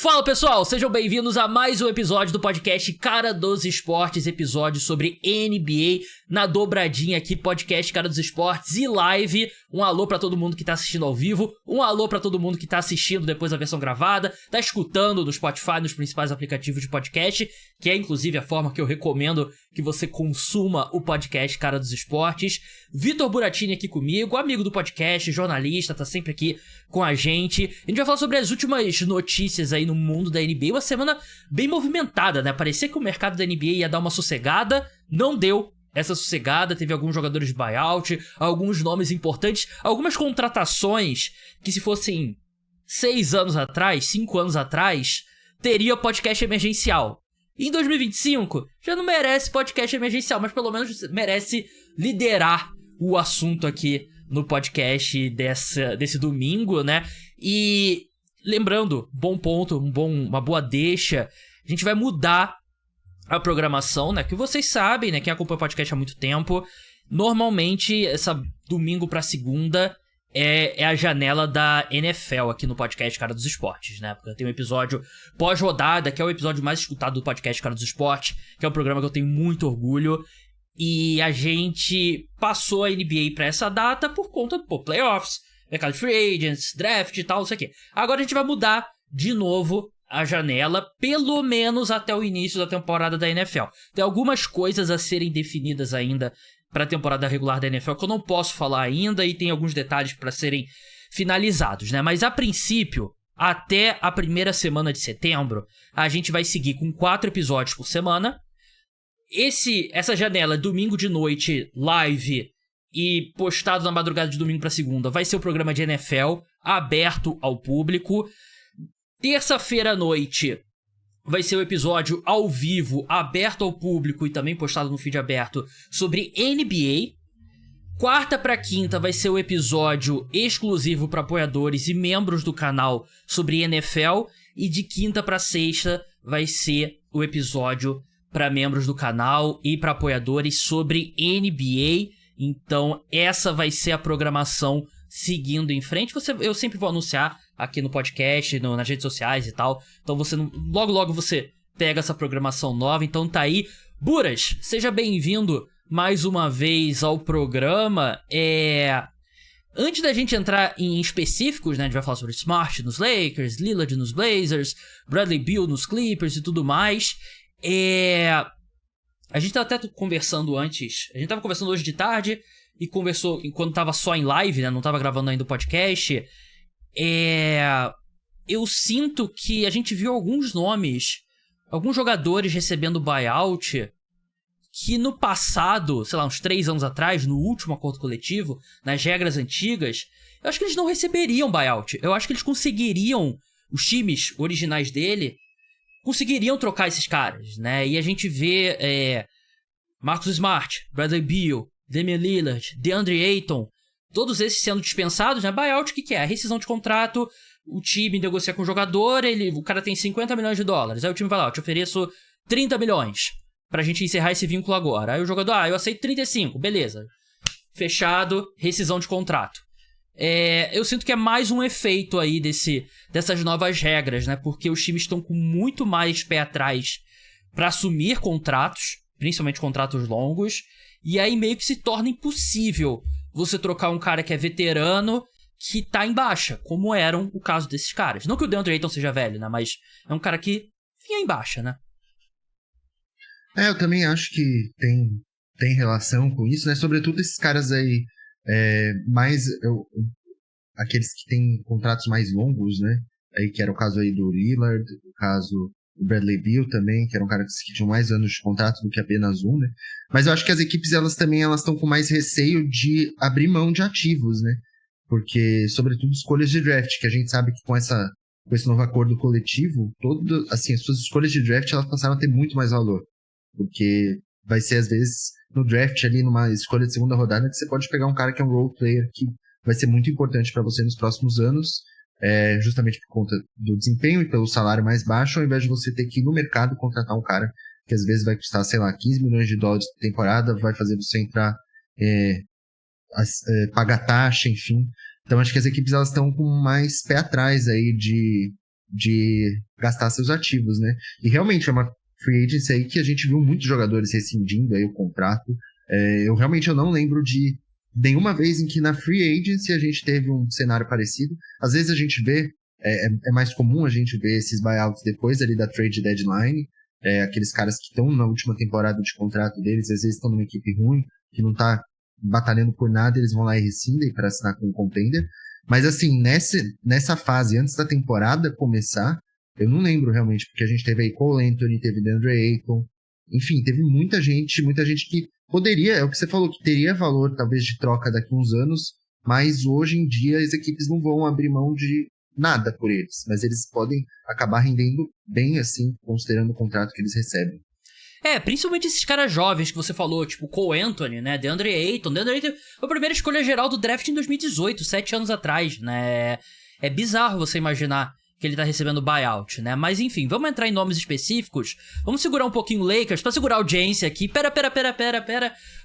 Fala pessoal, sejam bem-vindos a mais um episódio do podcast Cara dos Esportes, episódio sobre NBA na dobradinha aqui, podcast Cara dos Esportes e live. Um alô pra todo mundo que tá assistindo ao vivo, um alô pra todo mundo que tá assistindo depois da versão gravada, tá escutando no Spotify, nos principais aplicativos de podcast, que é inclusive a forma que eu recomendo que você consuma o podcast Cara dos Esportes. Vitor Buratini aqui comigo, amigo do podcast, jornalista, tá sempre aqui com a gente. A gente vai falar sobre as últimas notícias aí no mundo da NBA, uma semana bem movimentada, né? Parecia que o mercado da NBA ia dar uma sossegada, não deu essa sossegada, teve alguns jogadores de buyout, alguns nomes importantes, algumas contratações que se fossem 6 anos atrás, 5 anos atrás, teria podcast emergencial. E em 2025, já não merece podcast emergencial, mas pelo menos merece liderar o assunto aqui no podcast desse domingo, né? E lembrando, bom ponto, uma boa deixa, a gente vai mudar a programação, né? Que vocês sabem, né? Quem acompanha o podcast há muito tempo, normalmente, essa domingo pra segunda é a janela da NFL aqui no podcast Cara dos Esportes, né? Porque tem um episódio pós-rodada, que é o episódio mais escutado do podcast Cara dos Esportes, que é um programa que eu tenho muito orgulho. E a gente passou a NBA pra essa data por conta do playoffs, mercado de free agents, draft e tal, não sei o quê. Agora a gente vai mudar de novo a janela, pelo menos até o início da temporada da NFL. Tem algumas coisas a serem definidas ainda para a temporada regular da NFL que eu não posso falar ainda e tem alguns detalhes para serem finalizados, né? Mas a princípio, até a primeira semana de setembro, a gente vai seguir com 4 episódios por semana. Essa janela, domingo de noite, live e postado na madrugada de domingo para segunda, vai ser o programa de NFL aberto ao público. Terça-feira à noite vai ser o episódio ao vivo, aberto ao público e também postado no feed aberto sobre NBA. Quarta para quinta vai ser o episódio exclusivo para apoiadores e membros do canal sobre NFL. E de quinta para sexta vai ser o episódio para membros do canal e para apoiadores sobre NBA. Então essa vai ser a programação seguindo em frente. Eu sempre vou anunciar aqui no podcast, nas redes sociais e tal. Então logo você pega essa programação nova. Então tá aí. Buras, seja bem-vindo mais uma vez ao programa. Antes da gente entrar em específicos, né? A gente vai falar sobre Smart nos Lakers, Lillard nos Blazers, Bradley Beal nos Clippers e tudo mais. A gente tava até conversando antes. A gente tava conversando hoje de tarde e conversou enquanto tava só em live, né? Não tava gravando ainda o podcast. Eu sinto que a gente viu alguns nomes, alguns jogadores recebendo buyout que no passado, sei lá, uns 3 anos atrás, no último acordo coletivo, nas regras antigas, eu acho que eles não receberiam buyout. Eu acho que eles conseguiriam, os times originais dele conseguiriam trocar esses caras, né? E a gente vê Marcus Smart, Bradley Beal, Damian Lillard, DeAndre Ayton, todos esses sendo dispensados, né? Buyout, o que é? A rescisão de contrato, o time negocia com o jogador, o cara tem 50 milhões de dólares, aí o time vai lá, eu te ofereço 30 milhões pra gente encerrar esse vínculo agora. Aí o jogador, eu aceito 35, beleza. Fechado, rescisão de contrato. Eu sinto que é mais um efeito aí dessas novas regras, né? Porque os times estão com muito mais pé atrás pra assumir contratos, principalmente contratos longos, e aí meio que se torna impossível você trocar um cara que é veterano que tá em baixa, como eram o caso desses caras. Não que o DeAndre Ayton seja velho, né? Mas é um cara que vinha em baixa, né? Eu também acho que tem relação com isso, né? Sobretudo esses caras aí aqueles que têm contratos mais longos, né? Aí, que era o caso aí do Lillard, o caso do Bradley Beal também, que eram caras que tinham mais anos de contrato do que apenas um, né? Mas eu acho que as equipes, elas estão com mais receio de abrir mão de ativos, né? Porque, sobretudo, escolhas de draft, que a gente sabe que com esse novo acordo coletivo, as suas escolhas de draft, elas passaram a ter muito mais valor. Porque vai ser, às vezes, no draft ali, numa escolha de segunda rodada, que você pode pegar um cara que é um role player que vai ser muito importante para você nos próximos anos, justamente por conta do desempenho e pelo salário mais baixo, ao invés de você ter que ir no mercado contratar um cara que às vezes vai custar, sei lá, 15 milhões de dólares por temporada, vai fazer você entrar, pagar taxa, enfim. Então acho que as equipes elas estão com mais pé atrás aí de de gastar seus ativos, né? E realmente é uma free agency aí que a gente viu muitos jogadores rescindindo aí o contrato. Eu não lembro de nenhuma vez em que na free agency a gente teve um cenário parecido. Às vezes a gente vê, é mais comum a gente ver esses buyouts depois ali da trade deadline. Aqueles caras que estão na última temporada de contrato deles, às vezes estão numa equipe ruim, que não tá batalhando por nada, eles vão lá e rescindem para assinar com um contender. Mas assim, nessa fase, antes da temporada começar, eu não lembro realmente, porque a gente teve aí Cole Anthony, teve DeAndre Ayton, enfim, teve muita gente que poderia, é o que você falou, que teria valor talvez de troca daqui a uns anos, mas hoje em dia as equipes não vão abrir mão de nada por eles, mas eles podem acabar rendendo bem assim, considerando o contrato que eles recebem. Principalmente esses caras jovens que você falou, tipo Cole Anthony, né, DeAndre Ayton foi a primeira escolha geral do draft em 2018, 7 anos atrás, né, é bizarro você imaginar que ele tá recebendo buyout, né, mas enfim, vamos entrar em nomes específicos, vamos segurar um pouquinho o Lakers, pra segurar a audiência aqui, pera,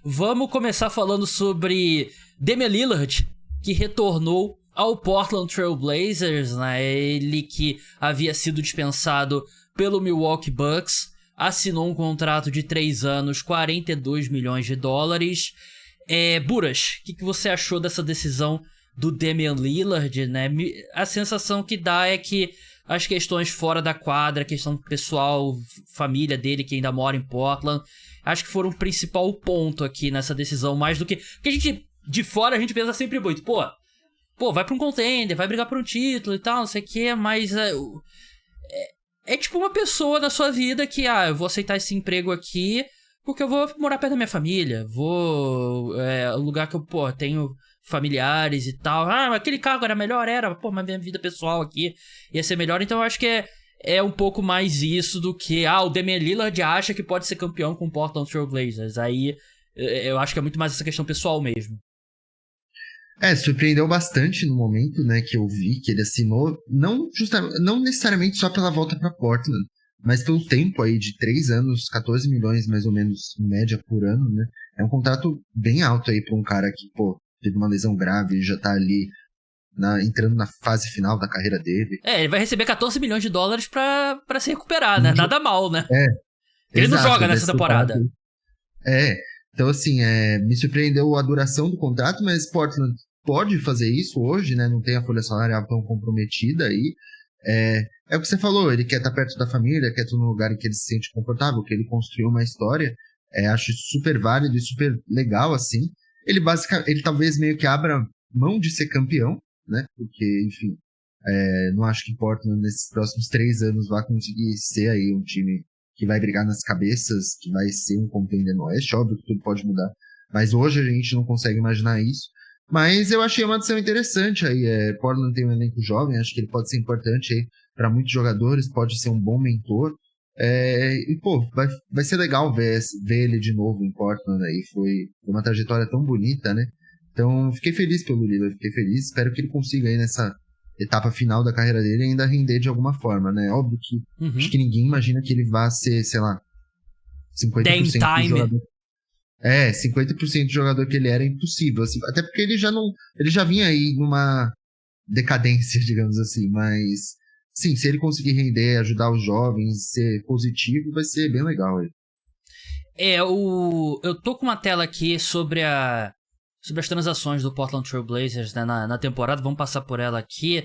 vamos começar falando sobre Damian Lillard, que retornou ao Portland Trail Blazers, né, ele que havia sido dispensado pelo Milwaukee Bucks, assinou um contrato de 3 anos, 42 milhões de dólares. Buras, o que você achou dessa decisão do Damian Lillard, né? A sensação que dá é que as questões fora da quadra, questão pessoal, família dele que ainda mora em Portland, acho que foram o principal ponto aqui nessa decisão, mais do que... Porque a gente, de fora, a gente pensa sempre muito, pô, vai pra um contender, vai brigar por um título e tal, não sei o que, mas... É tipo uma pessoa na sua vida que, eu vou aceitar esse emprego aqui porque eu vou morar perto da minha família, lugar que eu, tenho familiares e tal. Mas aquele cargo era melhor? Era, mas minha vida pessoal aqui ia ser melhor. Então eu acho que é um pouco mais isso do que, o Damian Lillard acha que pode ser campeão com o Portland Trail Blazers. Aí eu acho que é muito mais essa questão pessoal mesmo. Surpreendeu bastante no momento, né, que eu vi que ele assinou, não necessariamente só pela volta para Portland, mas pelo tempo aí de 3 anos, 14 milhões mais ou menos em média por ano, né? É um contrato bem alto aí para um cara que, teve uma lesão grave e já tá ali entrando na fase final da carreira dele. Ele vai receber 14 milhões de dólares para se recuperar, né? Nada mal, né? Ele não joga nessa temporada. Então assim, me surpreendeu a duração do contrato, mas Portland pode fazer isso hoje, né? Não tem a folha salarial tão comprometida aí. É o que você falou, ele quer estar perto da família, quer estar num lugar em que ele se sente confortável, que ele construiu uma história. Acho super válido e super legal, assim. Ele talvez meio que abra mão de ser campeão, né? Porque, enfim, não acho que Portland nesses próximos 3 anos vai conseguir ser aí um time que vai brigar nas cabeças, que vai ser um contender no Oeste. Óbvio que tudo pode mudar, mas hoje a gente não consegue imaginar isso. Mas eu achei uma adição interessante aí. Portland tem um elenco jovem, acho que ele pode ser importante aí para muitos jogadores, pode ser um bom mentor. Vai ser legal ver ele de novo em Portland aí. Foi uma trajetória tão bonita, né? Então, fiquei feliz pelo Lillard, fiquei feliz. Espero que ele consiga aí nessa etapa final da carreira dele ainda render de alguma forma, né? Óbvio que acho que ninguém imagina que ele vá ser, sei lá, 50% do jogador. 50% do jogador que ele era impossível, assim, até porque ele já vinha aí numa decadência, digamos assim, mas sim, se ele conseguir render, ajudar os jovens, ser positivo, vai ser bem legal aí. Eu tô com uma tela aqui sobre as transações do Portland Trail Blazers, né, na temporada, vamos passar por ela aqui.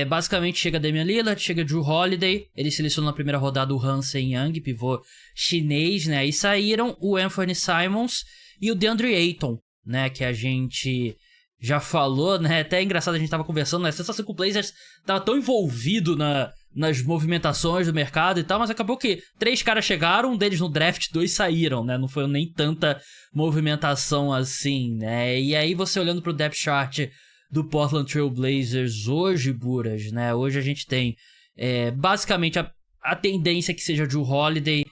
Basicamente chega Damian Lillard, chega Jrue Holiday, ele selecionou na primeira rodada o Han Sen-Young, pivô chinês, né, e saíram o Anthony Simons e o DeAndre Ayton, né, que a gente já falou, né, até é engraçado, a gente tava conversando, né, a sensação que o Blazers tava tão envolvido nas movimentações do mercado e tal, mas acabou que 3 caras chegaram, um deles no draft, 2 saíram, né, não foi nem tanta movimentação assim, né, e aí você olhando pro depth chart do Portland Trail Blazers hoje, Buras, né, hoje a gente tem basicamente a tendência que seja Jrue Holiday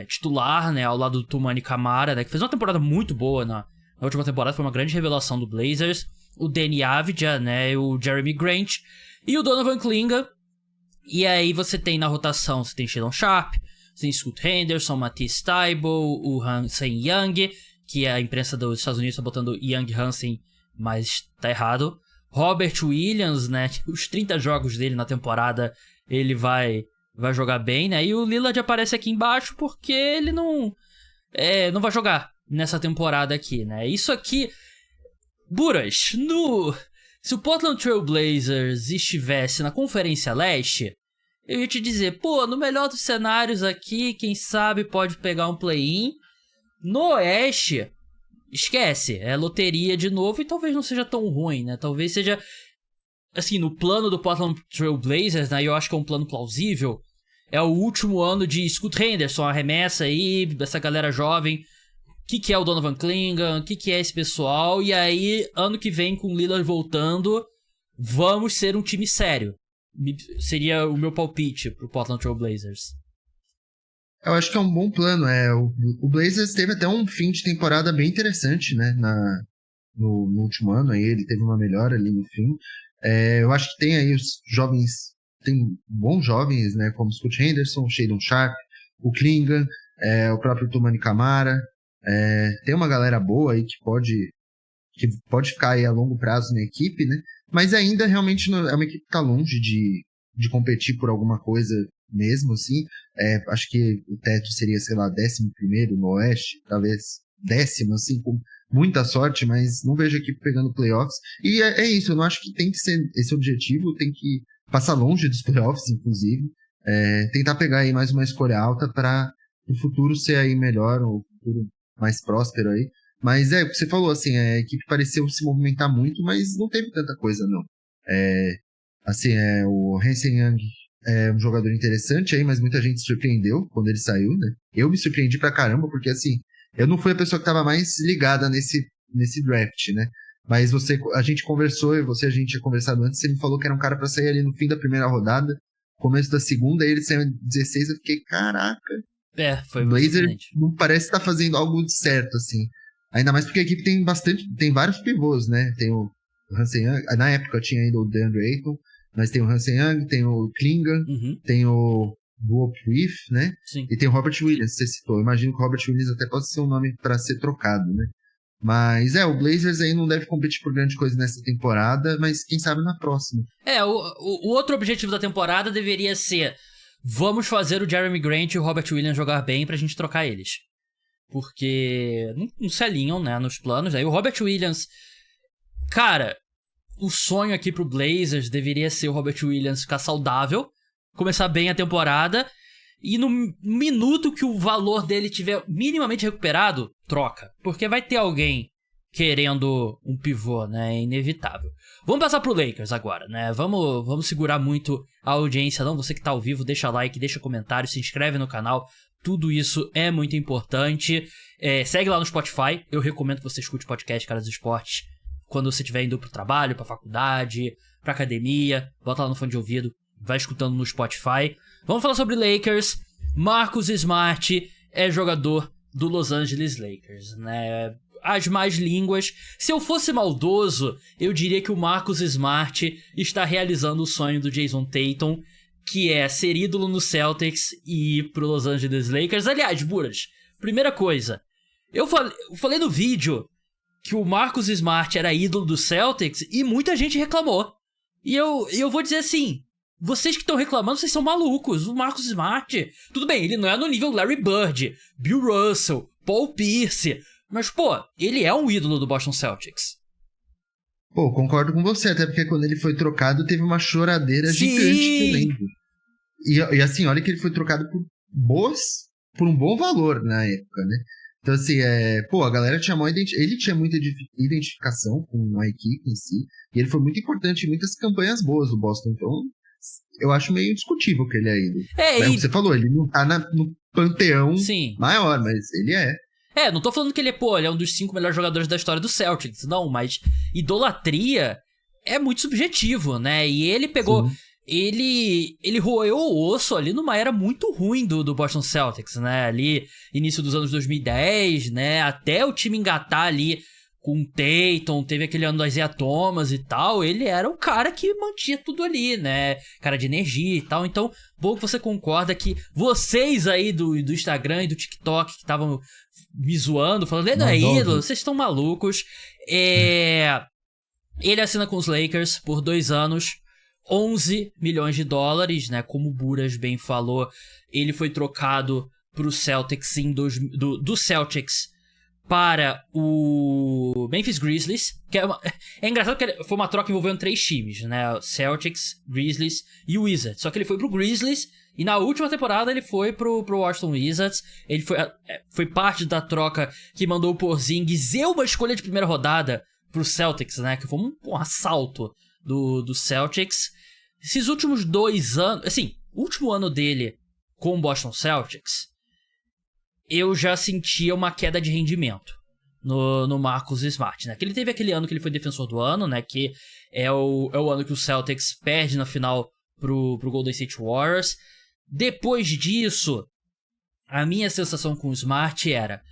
titular, né, ao lado do Toumani Camara, né, que fez uma temporada muito boa na última temporada, foi uma grande revelação do Blazers, o Danny Avdija, né, o Jeremy Grant e o Donovan Clingan. E aí você tem na rotação, você tem Sheldon Sharp, você tem Scoot Henderson, Matisse Thybulle, o Hansen Young, que a imprensa dos Estados Unidos tá botando Young Hansen, mas tá errado. Robert Williams, né? Os 30 jogos dele na temporada, ele vai jogar bem, né? E o Lillard aparece aqui embaixo porque ele não vai jogar nessa temporada aqui, né? Isso aqui... Buras, se o Portland Trail Blazers estivesse na Conferência Leste, eu ia te dizer, pô, no melhor dos cenários aqui, quem sabe pode pegar um play-in. No Oeste, esquece, é loteria de novo e talvez não seja tão ruim, né? Talvez seja, assim, no plano do Portland Trail Blazers, né? Eu acho que é um plano plausível. É o último ano de Scoot Henderson, arremessa aí, dessa galera jovem. O que é o Donovan Clingan? O que é esse pessoal? E aí, ano que vem, com o Lillard voltando, vamos ser um time sério. Seria o meu palpite pro Portland Trail Blazers. Eu acho que é um bom plano. O Blazers teve até um fim de temporada bem interessante, né? No último ano, aí ele teve uma melhora ali no fim. Eu acho que tem aí os jovens, tem bons jovens, né? Como Scoot Henderson, Shadon Sharp, o Clingan, o próprio Toumani Camara. Tem uma galera boa aí que pode ficar aí a longo prazo na equipe, né? Mas ainda realmente é uma equipe que está longe de competir por alguma coisa mesmo, assim. Acho que o teto seria, sei lá, 11º no Oeste, talvez 10º, assim, com muita sorte, mas não vejo a equipe pegando playoffs. E é isso, eu não acho que tem que ser esse objetivo, tem que passar longe dos playoffs, inclusive. Tentar pegar aí mais uma escolha alta para o futuro ser aí melhor, o futuro mais próspero aí. Mas o que você falou, assim, a equipe pareceu se movimentar muito, mas não teve tanta coisa, não. O Hansen Young é um jogador interessante aí, mas muita gente se surpreendeu quando ele saiu, né? Eu me surpreendi pra caramba, porque, assim, eu não fui a pessoa que tava mais ligada nesse draft, né? Mas a gente conversou, a gente tinha conversado antes, você me falou que era um cara pra sair ali no fim da primeira rodada, começo da segunda, aí ele saiu em 16, eu fiquei, caraca... Foi o Blazer não parece estar fazendo algo certo, assim. Ainda mais porque a equipe tem vários pivôs, né? Tem o Hansen Young, na época tinha ainda o DeAndre Ayton, mas tem o Hansen Young, tem o Clingan, tem o Boop Reef, né? Sim. E tem o Robert Williams, você citou. Eu imagino que o Robert Williams até pode ser um nome para ser trocado, né? Mas o Blazers aí não deve competir por grande coisa nessa temporada, mas quem sabe na próxima. O outro objetivo da temporada deveria ser: vamos fazer o Jeremy Grant e o Robert Williams jogar bem pra gente trocar eles. Porque não se alinham, né, nos planos. Aí o Robert Williams... Cara, o sonho aqui pro Blazers deveria ser o Robert Williams ficar saudável, começar bem a temporada, e no minuto que o valor dele tiver minimamente recuperado, troca. Porque vai ter alguém querendo um pivô, né? É inevitável. Vamos passar pro Lakers agora, né? Vamos segurar muito a audiência, não. Você que tá ao vivo, deixa like, deixa comentário, se inscreve no canal. Tudo isso é muito importante. Segue lá no Spotify. Eu recomendo que você escute o podcast Cara dos Esportes quando você estiver indo pro trabalho, pra faculdade, pra academia. Bota lá no fone de ouvido, vai escutando no Spotify. Vamos falar sobre Lakers. Marcus Smart é jogador do Los Angeles Lakers, né? As más línguas. Se eu fosse maldoso, eu diria que o Marcus Smart está realizando o sonho do Jason Tatum, que é ser ídolo no Celtics e ir pro Los Angeles Lakers. Aliás, Buras, primeira coisa, eu falei no vídeo que o Marcus Smart era ídolo do Celtics e muita gente reclamou. E eu vou dizer assim, vocês que estão reclamando, vocês são malucos. O Marcus Smart, tudo bem, ele não é no nível Larry Bird, Bill Russell, Paul Pierce, mas, pô, ele é um ídolo do Boston Celtics. Pô, concordo com você, até porque quando ele foi trocado, teve uma choradeira gigante, que eu lembro. E assim, olha que ele foi trocado por um bom valor na época, né? Então, assim, a galera tinha ele tinha muita identificação com a equipe em si, e ele foi muito importante em muitas campanhas boas do Boston, então eu acho meio discutível que ele é ídolo. É o que você falou, ele não tá no panteão maior, mas ele é. Não tô falando que ele é um dos 5 melhores jogadores da história do Celtics, não, mas idolatria é muito subjetivo, né? E ele pegou... Sim. Ele roeu o osso ali numa era muito ruim do Boston Celtics, né? Ali, início dos anos 2010, né? Até o time engatar ali com o Tatum, teve aquele ano do Isaiah Thomas e tal. Ele era o cara que mantinha tudo ali, né? Cara de energia e tal. Então, bom que você concorda que vocês aí do Instagram e do TikTok que estavam me zoando, falando, ele não é ídolo, vocês estão malucos. Ele assina com os Lakers por 2 anos, 11 milhões de dólares, né? Como o Buras bem falou, ele foi trocado pro Celtics do Celtics para o Memphis Grizzlies, que é engraçado que foi uma troca envolvendo 3 times, né? Celtics, Grizzlies e Wizards. Só que ele foi pro Grizzlies e na última temporada ele foi pro Washington Wizards. Ele foi parte da troca que mandou o Porzingis e uma escolha de primeira rodada pro Celtics, né? Que foi um assalto do Celtics. Esses últimos 2 anos, assim, o último ano dele com o Boston Celtics, eu já sentia uma queda de rendimento no Marcus Smart, né? Que ele teve aquele ano que ele foi defensor do ano, né? Que é o ano que o Celtics perde na final pro Golden State Warriors. Depois disso, a minha sensação com o Smart era: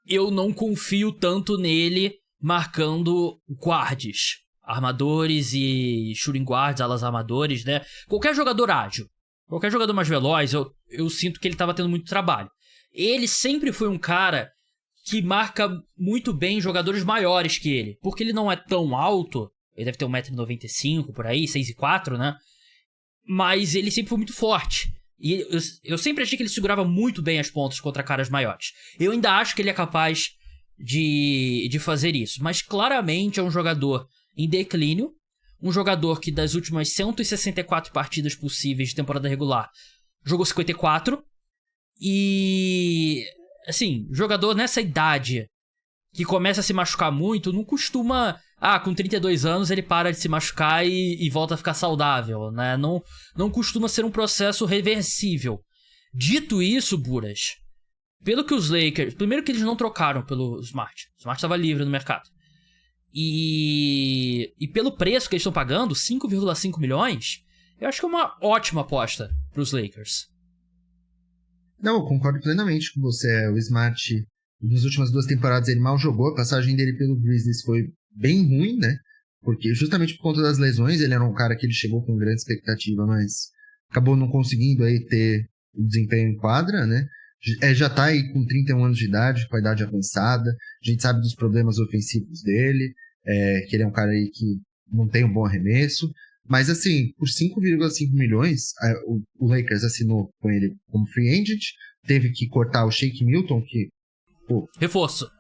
eu não confio tanto nele marcando guards, armadores e shooting guards, alas armadores, né? Qualquer jogador ágil, qualquer jogador mais veloz, eu sinto que ele tava tendo muito trabalho. Ele sempre foi um cara que marca muito bem jogadores maiores que ele, porque ele não é tão alto, ele deve ter 1,95m por aí, 6'4", né? Mas ele sempre foi muito forte. E eu sempre achei que ele segurava muito bem as pontas contra caras maiores. Eu ainda acho que ele é capaz de fazer isso, mas claramente é um jogador em declínio, um jogador que das últimas 164 partidas possíveis de temporada regular jogou 54. E, assim, jogador nessa idade que começa a se machucar muito, não costuma... com 32 anos ele para de se machucar e volta a ficar saudável, né? Não costuma ser um processo reversível. Dito isso, Buras, pelo que os Lakers... Primeiro que eles não trocaram pelo Smart. O Smart estava livre no mercado. E pelo preço que eles estão pagando, 5,5 milhões, eu acho que é uma ótima aposta para os Lakers. Não, eu concordo plenamente com você. O Smart, nas últimas 2 temporadas, ele mal jogou. A passagem dele pelo Grizzlies foi bem ruim, né? Porque justamente por conta das lesões, ele era um cara que ele chegou com grande expectativa, mas acabou não conseguindo aí ter o desempenho em quadra, né? Já tá aí com 31 anos de idade, com a idade avançada. A gente sabe dos problemas ofensivos dele, que ele é um cara aí que não tem um bom arremesso. Mas assim, por 5,5 milhões, o Lakers assinou com ele como free agent, teve que cortar o Shake Milton, que... Pô, reforço.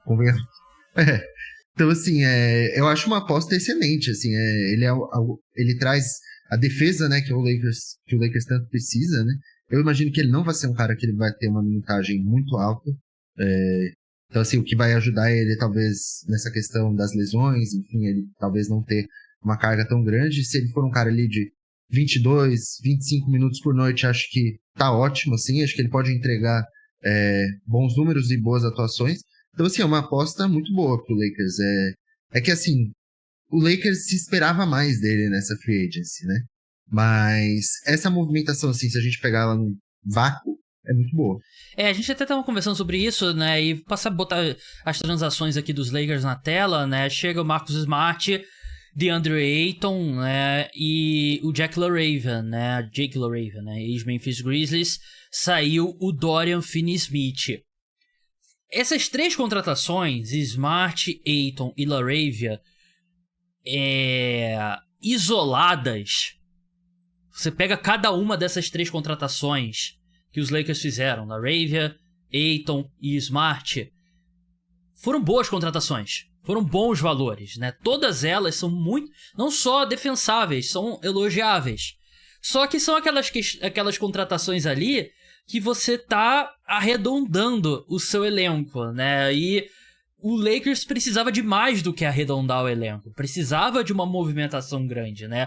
Então assim, eu acho uma aposta excelente, assim, ele traz a defesa, né, que o Lakers tanto precisa, né? Eu imagino que ele não vai ser um cara que ele vai ter uma minutagem muito alta, então assim, o que vai ajudar ele talvez nessa questão das lesões, enfim, ele talvez não ter uma carga tão grande. Se ele for um cara ali de 22, 25 minutos por noite, acho que tá ótimo, assim. Acho que ele pode entregar bons números e boas atuações. Então, assim, é uma aposta muito boa pro Lakers. É que, assim, o Lakers se esperava mais dele nessa free agency, né? Mas essa movimentação, assim, se a gente pegar ela no vácuo, é muito boa. A gente até tava conversando sobre isso, né? E botar as transações aqui dos Lakers na tela, né? Chega o Marcus Smart, DeAndre Ayton, né, e o Jake LaRavia, né, ex-Memphis Grizzlies, saiu o Dorian Finney-Smith. Essas 3 contratações, Smart, Ayton e LaRavia, isoladas, você pega cada uma dessas 3 contratações que os Lakers fizeram, LaRavia, Ayton e Smart, foram boas contratações. Foram bons valores, né? Todas elas são muito... Não só defensáveis, são elogiáveis. Só que são aquelas contratações ali que você tá arredondando o seu elenco, né? E o Lakers precisava de mais do que arredondar o elenco. Precisava de uma movimentação grande, né?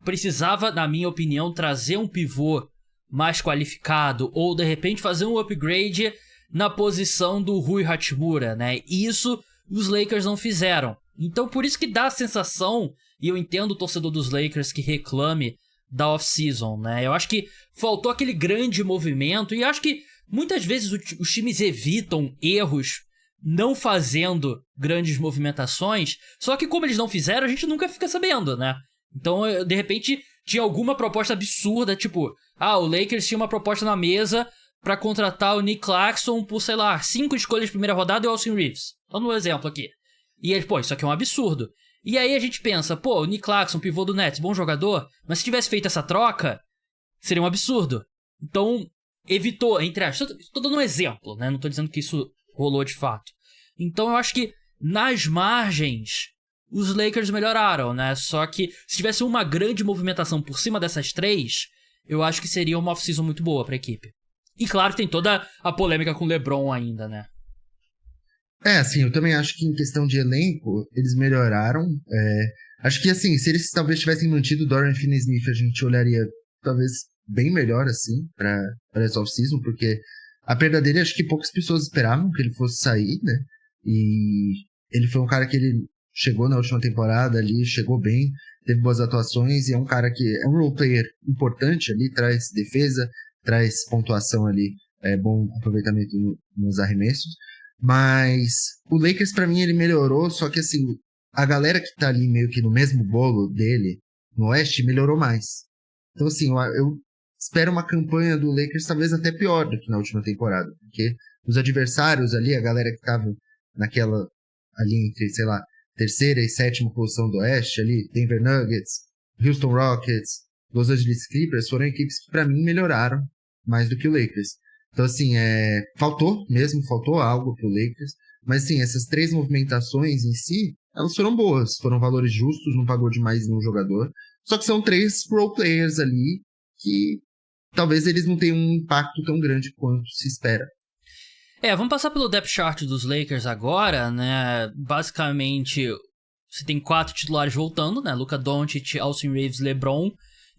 Precisava, na minha opinião, trazer um pivô mais qualificado ou, de repente, fazer um upgrade na posição do Rui Hachimura, né? E isso os Lakers não fizeram. Então por isso que dá a sensação, e eu entendo o torcedor dos Lakers que reclame da off-season, né? Eu acho que faltou aquele grande movimento, e acho que muitas vezes os times evitam erros não fazendo grandes movimentações, só que como eles não fizeram, a gente nunca fica sabendo, né? Então, de repente, tinha alguma proposta absurda, tipo, o Lakers tinha uma proposta na mesa pra contratar o Nick Claxton por, sei lá, 5 escolhas de primeira rodada e o Austin Reeves. Dando um exemplo aqui. E eles, isso aqui é um absurdo. E aí a gente pensa, pô, o Nick Claxton, pivô do Nets, bom jogador, mas se tivesse feito essa troca, seria um absurdo. Então, evitou, entre aspas, tô dando um exemplo, né? Não tô dizendo que isso rolou de fato. Então eu acho que nas margens os Lakers melhoraram, né? Só que se tivesse uma grande movimentação por cima dessas três, eu acho que seria uma off-season muito boa pra equipe. E claro, tem toda a polêmica com o LeBron ainda, né? Assim, eu também acho que em questão de elenco, eles melhoraram. Acho que, assim, se eles talvez tivessem mantido o Dorian Finney-Smith, a gente olharia talvez bem melhor, assim, pra essa off-season, porque a perda dele, acho que poucas pessoas esperavam que ele fosse sair, né? E ele foi um cara que ele chegou na última temporada ali, chegou bem, teve boas atuações, e é um cara que é um role player importante ali, traz defesa, traz pontuação ali, bom aproveitamento nos arremessos. Mas o Lakers, pra mim, ele melhorou, só que assim, a galera que tá ali meio que no mesmo bolo dele, no Oeste, melhorou mais. Então assim, eu espero uma campanha do Lakers talvez até pior do que na última temporada, porque os adversários ali, a galera que tava naquela, ali entre, sei lá, terceira e sétima posição do Oeste, ali, Denver Nuggets, Houston Rockets, Los Angeles Clippers, foram equipes que pra mim melhoraram mais do que o Lakers. Então, assim, faltou algo pro Lakers, mas, assim, essas três movimentações em si, elas foram boas, foram valores justos, não pagou demais nenhum jogador, só que são três role players ali que talvez eles não tenham um impacto tão grande quanto se espera. Vamos passar pelo depth chart dos Lakers agora, né? Basicamente, você tem 4 titulares voltando, né? Luka Doncic, Austin Reeves, LeBron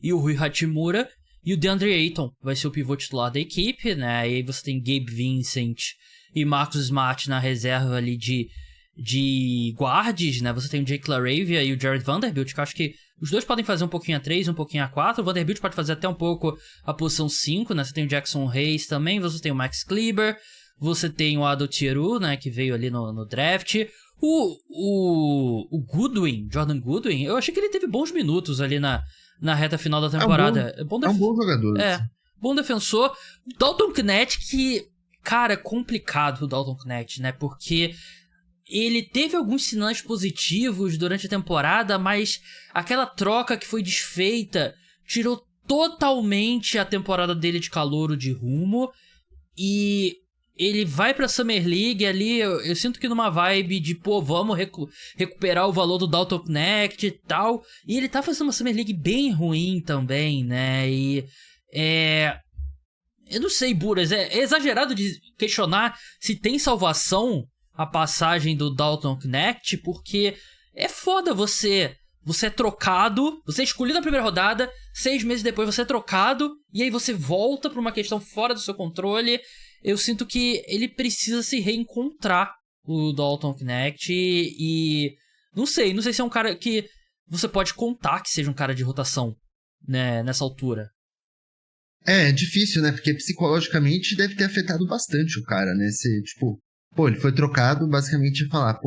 e o Rui Hachimura. E o DeAndre Ayton vai ser o pivô titular da equipe, né? E aí você tem Gabe Vincent e Marcus Smart na reserva ali de guards, né? Você tem o Jake LaRavia e o Jared Vanderbilt, que eu acho que os dois podem fazer um pouquinho a 3, um pouquinho a 4. O Vanderbilt pode fazer até um pouco a posição 5, né? Você tem o Jackson Hayes também, você tem o Max Kleber, você tem o Ado Thierry, né? Que veio ali no draft. O Goodwin, Jordan Goodwin, eu achei que ele teve bons minutos ali na reta final da temporada. É um bom jogador. Bom defensor. O Dalton Knecht, que, cara, é complicado o Dalton Knecht, né? Porque ele teve alguns sinais positivos durante a temporada, mas aquela troca que foi desfeita tirou totalmente a temporada dele de calouro de rumo. E ele vai pra Summer League ali, eu sinto que numa vibe de, pô, vamos recuperar o valor do Dalton Knecht e tal. E ele tá fazendo uma Summer League bem ruim também, né? E eu não sei, Buras, é exagerado de questionar se tem salvação a passagem do Dalton Knecht, porque é foda você é trocado, você é escolhido na primeira rodada, 6 meses depois você é trocado, e aí você volta pra uma questão fora do seu controle. Eu sinto que ele precisa se reencontrar, o Dalton Knecht, e não sei se é um cara que você pode contar que seja um cara de rotação, né, nessa altura. É difícil, né, porque psicologicamente deve ter afetado bastante o cara, né, ele foi trocado, basicamente falar,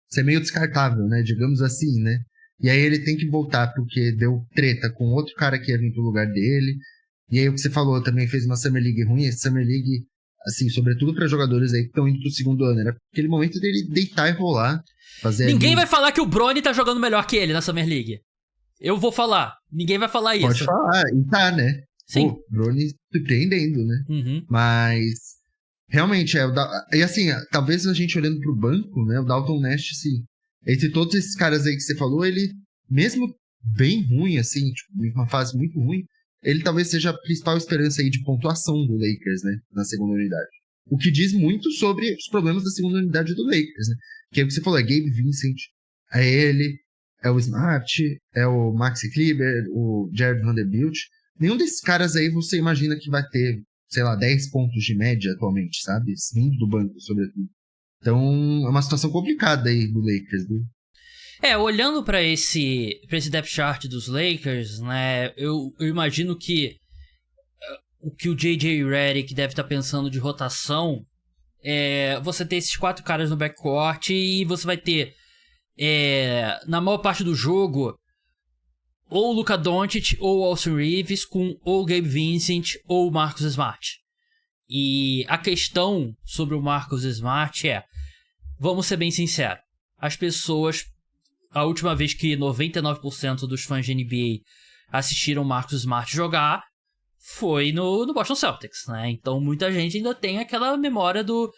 você é meio descartável, né, digamos assim, né, e aí ele tem que voltar porque deu treta com outro cara que ia vir pro lugar dele. E aí o que você falou, também fez uma Summer League ruim. Essa Summer League, assim, sobretudo para jogadores aí que estão indo pro segundo ano, era aquele momento dele deitar e rolar. Ninguém vai falar que o Bronny tá jogando melhor que ele na Summer League. Eu vou falar. Ninguém vai falar isso. Pode falar, e tá, né? Sim. Bronny surpreendendo, né? Uhum. Mas, realmente, e assim, talvez a gente olhando pro banco, né? O Dalton Knecht, assim, entre todos esses caras aí que você falou, ele, mesmo bem ruim, assim, uma fase muito ruim, ele talvez seja a principal esperança aí de pontuação do Lakers, né, na segunda unidade. O que diz muito sobre os problemas da segunda unidade do Lakers, né, que é o que você falou, é Gabe Vincent, é ele, é o Smart, é o Maxi Kleber, o Jared Vanderbilt. Nenhum desses caras aí você imagina que vai ter, sei lá, 10 pontos de média atualmente, sabe, vindo do banco, sobretudo. Então, é uma situação complicada aí do Lakers, viu? Olhando pra esse depth chart dos Lakers, né, eu imagino que o que o J.J. Redick deve estar pensando de rotação é você ter esses 4 caras no backcourt e você vai ter, na maior parte do jogo, ou o Luka Doncic ou o Austin Reeves com ou o Gabe Vincent ou o Marcus Smart. E a questão sobre o Marcus Smart vamos ser bem sinceros, as pessoas a última vez que 99% dos fãs de NBA assistiram Marcus Smart jogar foi no Boston Celtics, né? Então muita gente ainda tem aquela memória do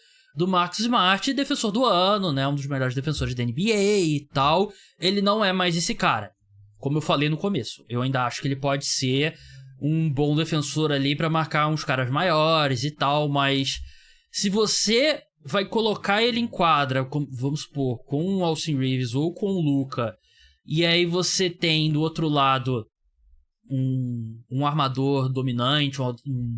Marcus Smart, defensor do ano, né? Um dos melhores defensores da NBA e tal. Ele não é mais esse cara. Como eu falei no começo, eu ainda acho que ele pode ser um bom defensor ali pra marcar uns caras maiores e tal, mas se você vai colocar ele em quadra, vamos supor, com o Austin Reeves ou com o Luka, e aí você tem do outro lado um armador dominante, um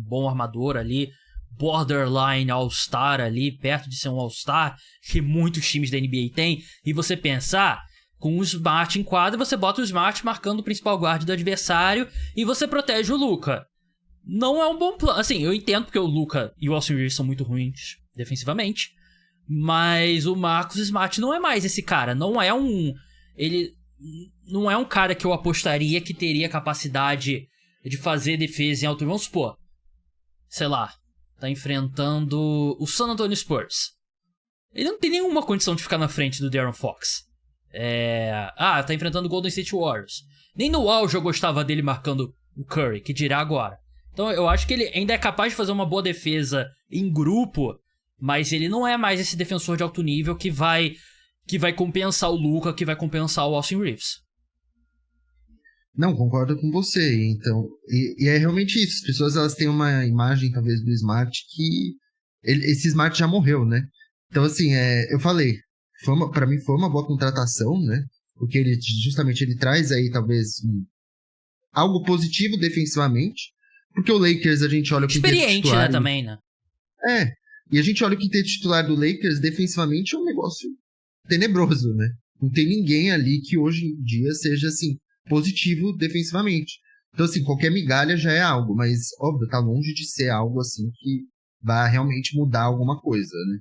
bom armador ali, borderline All-Star ali, perto de ser um All-Star, que muitos times da NBA têm, e você pensar, com o Smart em quadra, você bota o Smart marcando o principal guard do adversário e você protege o Luka. Não é um bom plano. Assim, eu entendo porque o Luka e o Austin Reeves são muito ruins defensivamente, mas o Marcus Smart não é mais esse cara. Ele não é um cara que eu apostaria que teria capacidade de fazer defesa em alto. Vamos supor, sei lá, tá enfrentando o San Antonio Spurs. Ele não tem nenhuma condição de ficar na frente do De'Aaron Fox. Tá enfrentando o Golden State Warriors. Nem no auge eu gostava dele marcando o Curry, que dirá agora. Então eu acho que ele ainda é capaz de fazer uma boa defesa em grupo, mas ele não é mais esse defensor de alto nível que vai compensar o Luka, que vai compensar o Austin Reeves. Não, concordo com você. Então, e é realmente isso. As pessoas elas têm uma imagem, talvez, do Smart que esse Smart já morreu, né? Então, assim, eu falei, pra mim foi uma boa contratação, né? Porque ele traz aí, talvez, algo positivo defensivamente. Porque o Lakers, a gente olha o quinteto titular... Experiente, né, também, né? E a gente olha o quinteto titular do Lakers, defensivamente é um negócio tenebroso, né? Não tem ninguém ali que hoje em dia seja, assim, positivo defensivamente. Então, assim, qualquer migalha já é algo, mas, óbvio, tá longe de ser algo, assim, que vai realmente mudar alguma coisa, né?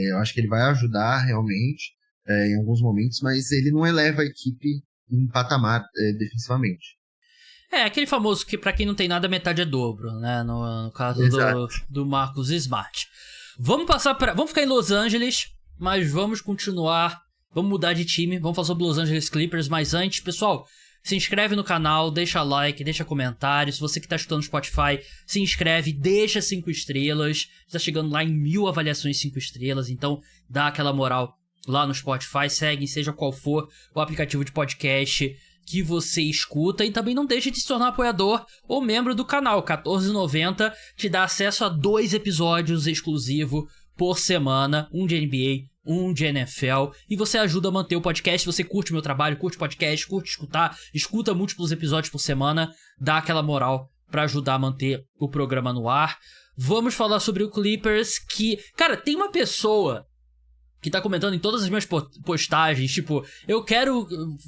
Eu acho que ele vai ajudar, realmente, em alguns momentos, mas ele não eleva a equipe em patamar defensivamente. Aquele famoso que pra quem não tem nada, metade é dobro, né? No caso do Marcus Smart. Vamos ficar em Los Angeles, mas vamos continuar. Vamos mudar de time. Vamos falar sobre Los Angeles Clippers, mas antes, pessoal, se inscreve no canal, deixa like, deixa comentário. Se você que tá escutando no Spotify, se inscreve, deixa 5 estrelas. Está chegando lá em 1000 avaliações 5 estrelas, então dá aquela moral lá no Spotify. Segue, seja qual for o aplicativo de podcast que você escuta, e também não deixe de se tornar apoiador ou membro do canal. R$14,90 te dá acesso a 2 episódios exclusivos por semana, um de NBA, um de NFL, e você ajuda a manter o podcast. Você curte o meu trabalho, curte podcast, curte escutar, escuta múltiplos episódios por semana, dá aquela moral pra ajudar a manter o programa no ar. Vamos falar sobre o Clippers, que, cara, tem uma pessoa que tá comentando em todas as minhas postagens, tipo,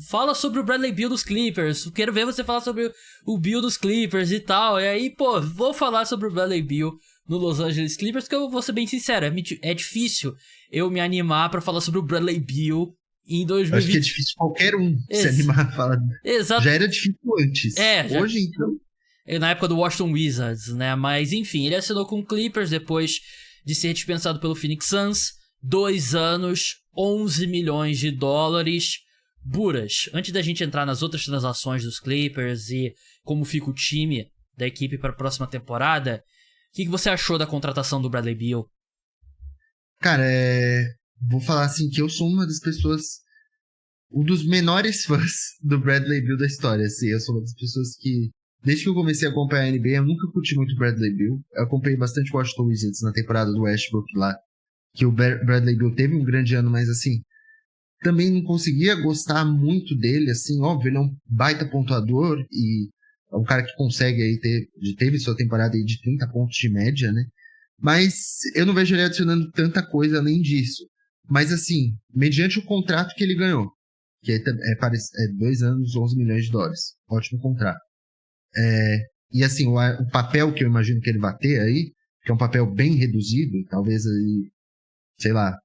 fala sobre o Bradley Beal dos Clippers, quero ver você falar sobre o Beal dos Clippers e tal, e aí, vou falar sobre o Bradley Beal no Los Angeles Clippers, que eu vou ser bem sincero, é difícil eu me animar pra falar sobre o Bradley Beal em 2020. Acho que é difícil qualquer um se animar a falar. Exato. Já era difícil antes. Hoje, então... Na época do Washington Wizards, né, mas enfim, ele assinou com o Clippers depois de ser dispensado pelo Phoenix Suns. 2 anos, 11 milhões de dólares. Buras, antes da gente entrar nas outras transações dos Clippers e como fica o time da equipe para a próxima temporada, o que você achou da contratação do Bradley Beal? Cara, vou falar assim que eu sou uma das pessoas, um dos menores fãs do Bradley Beal da história. Assim, eu sou uma das pessoas que, desde que eu comecei a acompanhar a NBA, eu nunca curti muito o Bradley Beal. Eu acompanhei bastante o Washington Wizards na temporada do Westbrook lá, que o Bradley Beal teve um grande ano, mas assim, também não conseguia gostar muito dele, assim, óbvio, ele é um baita pontuador e é um cara que consegue aí teve sua temporada aí de 30 pontos de média, né? Mas eu não vejo ele adicionando tanta coisa além disso. Mas assim, mediante o contrato que ele ganhou, que é 2 anos, 11 milhões de dólares, ótimo contrato. E assim, o papel que eu imagino que ele vai ter aí, que é um papel bem reduzido, talvez aí, sei lá,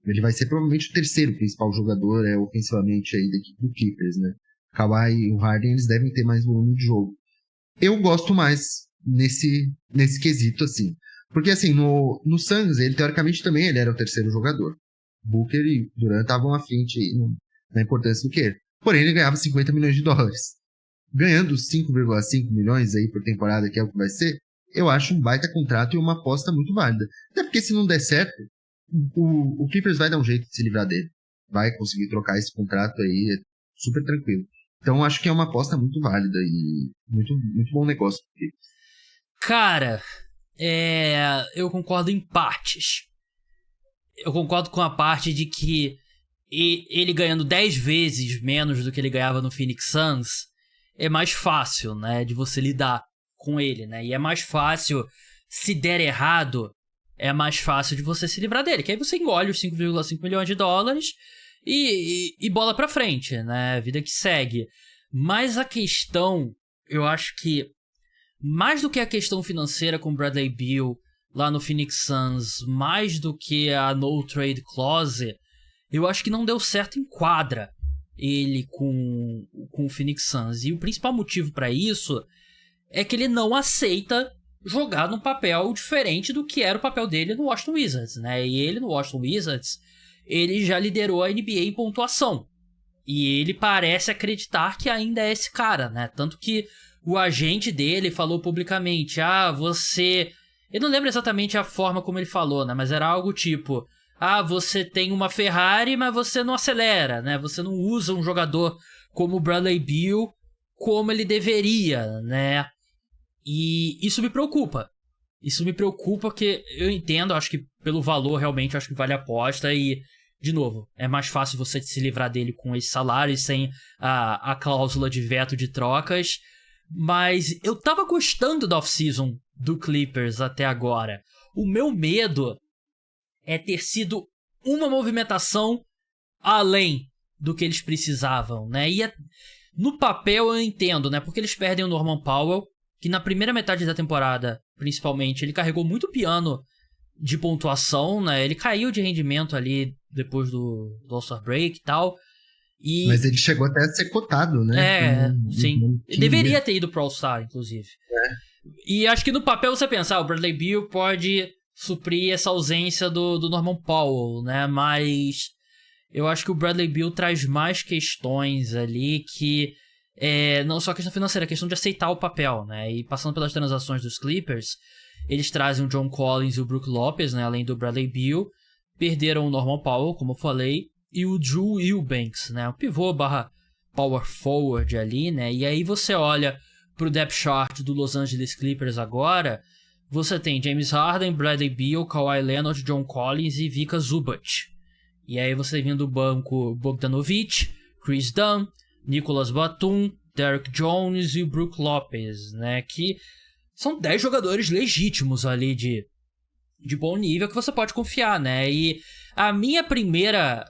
ele vai ser provavelmente o terceiro principal jogador ofensivamente aí da equipe do Clippers, né? Kawhi e o Harden, eles devem ter mais volume de jogo. Eu gosto mais nesse quesito, assim. Porque, assim, no Suns, ele teoricamente também ele era o terceiro jogador. Booker e Durant estavam à frente aí na importância do que ele. porém ele ganhava 50 milhões de dólares. Ganhando 5,5 milhões aí por temporada, que é o que vai ser, eu acho um baita contrato e uma aposta muito válida. Até porque se não der certo, o Clippers vai dar um jeito de se livrar dele. Vai conseguir trocar esse contrato aí, é super tranquilo. Então acho que é uma aposta muito válida e muito, muito bom negócio. Cara, eu concordo em partes. Eu concordo com a parte de que ele ganhando 10 vezes menos do que ele ganhava no Phoenix Suns é mais fácil, né, de você lidar com ele, né? E é mais fácil, se der errado, é mais fácil de você se livrar dele. Que aí você engole os 5,5 milhões de dólares e bola pra frente, né? Vida que segue. Mas a questão, eu acho que, mais do que a questão financeira com Bradley Beal lá no Phoenix Suns, mais do que a no trade clause, eu acho que não deu certo em quadra ele com o Phoenix Suns. E o principal motivo pra isso é que ele não aceita jogar num papel diferente do que era o papel dele no Washington Wizards, né? E ele no Washington Wizards, ele já liderou a NBA em pontuação. E ele parece acreditar que ainda é esse cara, né? Tanto que o agente dele falou publicamente, você... Eu não lembro exatamente a forma como ele falou, né? Mas era algo tipo, você tem uma Ferrari, mas você não acelera, né? Você não usa um jogador como o Bradley Beal como ele deveria, né? E isso me preocupa. Isso me preocupa porque eu entendo, acho que pelo valor realmente acho que vale a aposta e, de novo, é mais fácil você se livrar dele com esse salário e sem a cláusula de veto de trocas. Mas eu tava gostando da off-season do Clippers até agora. O meu medo é ter sido uma movimentação além do que eles precisavam, né? E no papel eu entendo, né? Porque eles perdem o Norman Powell, que na primeira metade da temporada, principalmente, ele carregou muito piano de pontuação, né? Ele caiu de rendimento ali depois do All-Star Break e tal. Mas ele chegou até a ser cotado, né? Sim. Ele deveria ter ido pro All-Star, inclusive. E acho que no papel você pensa, o Bradley Beal pode suprir essa ausência do Norman Powell, né? Mas eu acho que o Bradley Beal traz mais questões ali que... não só a questão financeira, a questão de aceitar o papel, né? E passando pelas transações dos Clippers, eles trazem o John Collins e o Brook Lopez, né? Além do Bradley Beal. Perderam o Norman Powell, como eu falei, e o Drew Eubanks, né? O pivô barra power forward ali, né? E aí você olha pro depth chart do Los Angeles Clippers agora, você tem James Harden, Bradley Beal, Kawhi Leonard, John Collins e Vika Zubac. E aí você vem do banco Bogdanovic, Chris Dunn, Nicolas Batum, Derrick Jones e o Brook Lopez, né? Que são 10 jogadores legítimos ali de bom nível que você pode confiar, né? E a minha primeira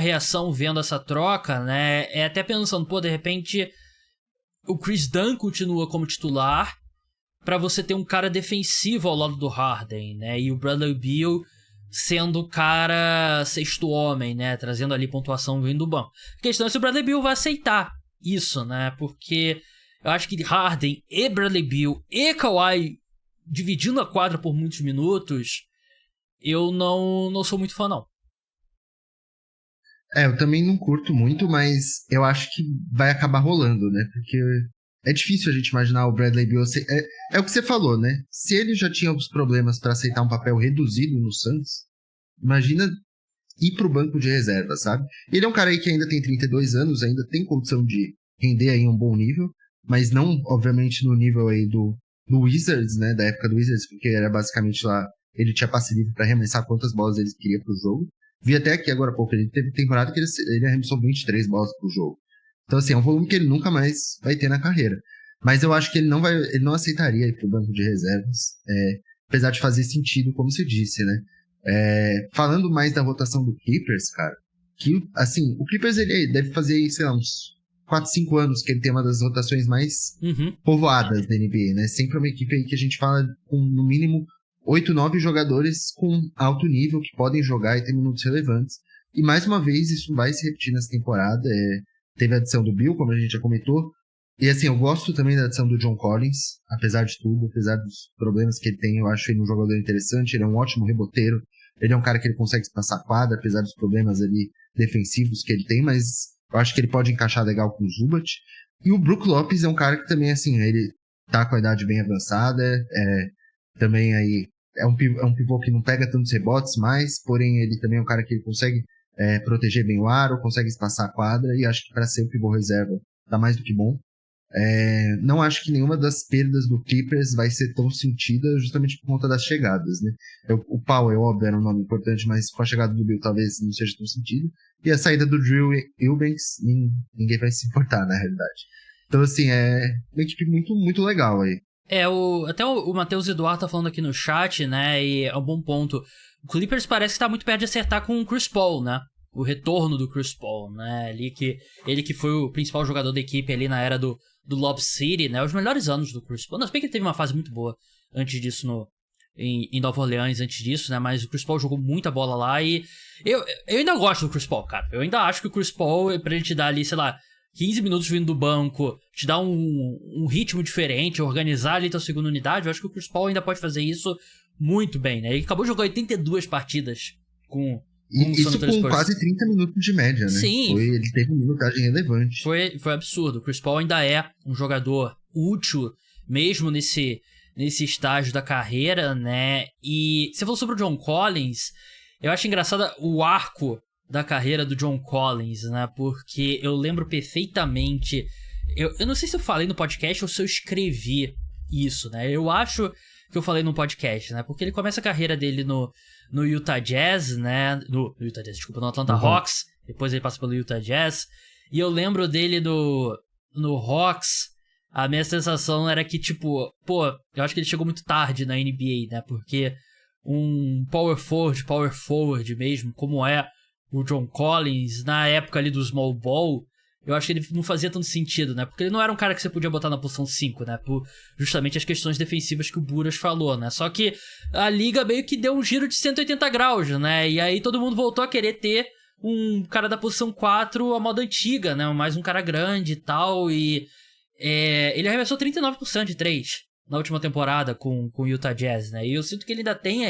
reação vendo essa troca, né? É até pensando, de repente o Chris Dunn continua como titular pra você ter um cara defensivo ao lado do Harden, né? E o Bradley Beal sendo o cara sexto homem, né? Trazendo ali pontuação vindo do banco. A questão é se o Bradley Beal vai aceitar isso, né? Porque eu acho que Harden e Bradley Beal e Kawhi dividindo a quadra por muitos minutos, eu não sou muito fã, não. Eu também não curto muito, mas eu acho que vai acabar rolando, né? Porque é difícil a gente imaginar o Bradley Beal... É o que você falou, né? Se ele já tinha alguns problemas para aceitar um papel reduzido no Suns, imagina ir pro banco de reserva, sabe? Ele é um cara aí que ainda tem 32 anos, ainda tem condição de render aí um bom nível, mas não, obviamente, no nível aí do Wizards, né? Da época do Wizards, porque era basicamente lá... Ele tinha passe livre para arremessar quantas bolas ele queria pro jogo. Vi até aqui agora há pouco, ele teve temporada que ele arremessou 23 bolas pro jogo. Então, assim, é um volume que ele nunca mais vai ter na carreira. Mas eu acho que ele não aceitaria ir pro banco de reservas, apesar de fazer sentido, como você disse, né? Falando mais da rotação do Clippers, cara, que, assim, o Clippers ele deve fazer, sei lá, uns 4, 5 anos que ele tem uma das rotações mais povoadas da NBA, né? Sempre uma equipe aí que a gente fala com, no mínimo, 8, 9 jogadores com alto nível que podem jogar e ter minutos relevantes. E mais uma vez isso vai se repetir nessa temporada. Teve a adição do Beal, como a gente já comentou. E assim, eu gosto também da adição do John Collins, apesar de tudo, apesar dos problemas que ele tem, eu acho ele um jogador interessante, ele é um ótimo reboteiro, ele é um cara que ele consegue passar a quadra, apesar dos problemas ali defensivos que ele tem, mas Eu acho que ele pode encaixar legal com o Zubat. E o Brook Lopes é um cara que também, assim, ele tá com a idade bem avançada, também aí é um pivô que não pega tantos rebotes mais, porém ele também é um cara que ele consegue proteger bem o aro, consegue espaçar a quadra, e acho que para ser o pivô reserva tá mais do que bom. Não acho que nenhuma das perdas do Clippers vai ser tão sentida justamente por conta das chegadas, né? O Powell, óbvio, era um nome importante, mas com a chegada do Bill talvez não seja tão sentido. E a saída do Drew Eubanks, ninguém vai se importar, na realidade. Então, assim, é uma equipe muito, muito legal aí. Até o Matheus Eduardo tá falando aqui no chat, né, e é um bom ponto. O Clippers parece que tá muito perto de acertar com o Chris Paul, né? O retorno do Chris Paul, né? Ele que foi o principal jogador da equipe ali na era do Lob City, né? Os melhores anos do Chris Paul. Não, se bem que ele teve uma fase muito boa antes disso em Nova Orleans, antes disso, né? Mas o Chris Paul jogou muita bola lá e eu ainda gosto do Chris Paul, cara. Eu ainda acho que o Chris Paul, pra ele te dar ali, sei lá, 15 minutos vindo do banco, te dar um ritmo diferente, organizar ali tua segunda unidade, eu acho que o Chris Paul ainda pode fazer isso muito bem, né? Ele acabou de jogar 82 partidas com isso com quase 30 minutos de média, né? Sim. Ele teve uma minutagem relevante. Foi absurdo. O Chris Paul ainda é um jogador útil, mesmo nesse estágio da carreira, né? E você falou sobre o John Collins, eu acho engraçado o arco da carreira do John Collins, né? Porque eu lembro perfeitamente... Eu não sei se eu falei no podcast ou se eu escrevi isso, né? Eu acho que eu falei no podcast, né? Porque ele começa a carreira dele no Utah Jazz, né? No Atlanta Hawks. Depois ele passa pelo Utah Jazz. E eu lembro dele no Hawks. A minha sensação era que, tipo... Pô, eu acho que ele chegou muito tarde na NBA, né? Porque um power forward mesmo, como é o John Collins, na época ali do small ball, eu acho que ele não fazia tanto sentido, né? Porque ele não era um cara que você podia botar na posição 5, né? Por justamente as questões defensivas que o Buras falou, né? Só que a liga meio que deu um giro de 180 graus, né? E aí todo mundo voltou a querer ter um cara da posição 4 a moda antiga, né? Mais um cara grande e tal. E ele arremessou 39% de 3 na última temporada com o Utah Jazz, né? E eu sinto que ele ainda tem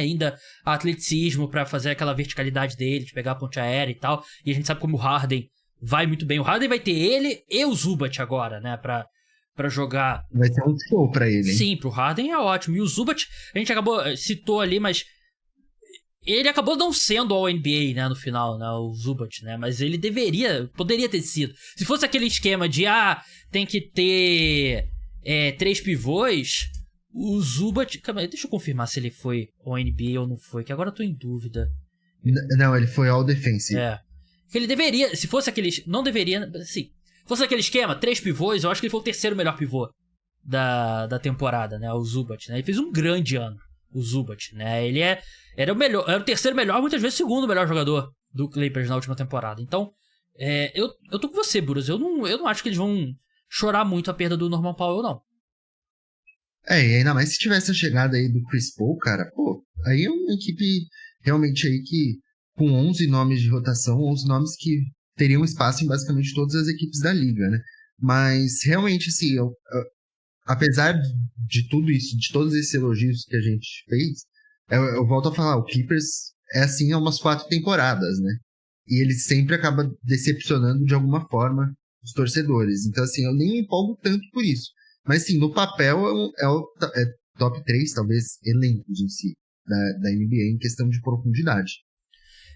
atleticismo pra fazer aquela verticalidade dele, de pegar a ponte aérea e tal. E a gente sabe como o Harden vai muito bem. O Harden vai ter ele e o Zubat agora, né? Pra jogar. Vai ser um show pra ele, hein? Sim, pro Harden é ótimo. E o Zubat, a gente citou ali, mas ele acabou não sendo ao NBA, né, no final, né, o Zubat, né? Mas ele poderia ter sido. Se fosse aquele esquema de, tem que ter 3 pivôs, o Zubat... Calma aí, deixa eu confirmar se ele foi ao NBA ou não foi, que agora eu tô em dúvida. Não, ele foi ao defensive. Que ele deveria, se fosse aquele... Não deveria, assim, se fosse aquele esquema, 3 pivôs, eu acho que ele foi o terceiro melhor pivô da temporada, né, o Zubat, né? Ele fez um grande ano, o Zubat, né? Ele era o terceiro melhor, muitas vezes o segundo melhor jogador do Clippers na última temporada. Então, eu tô com você, Buras. Eu não acho que eles vão chorar muito a perda do Norman Powell, não. E ainda mais se tivesse a chegada aí do Chris Paul, cara, pô, aí é uma equipe realmente aí que, com 11 nomes de rotação, 11 nomes que teriam espaço em basicamente todas as equipes da liga, né? Mas, realmente, assim, apesar de tudo isso, de todos esses elogios que a gente fez, eu volto a falar, o Clippers é assim há umas 4 temporadas, né? E ele sempre acaba decepcionando de alguma forma os torcedores. Então, assim, eu nem me empolgo tanto por isso. Mas, sim, no papel é top 3, talvez, elencos em si da NBA em questão de profundidade.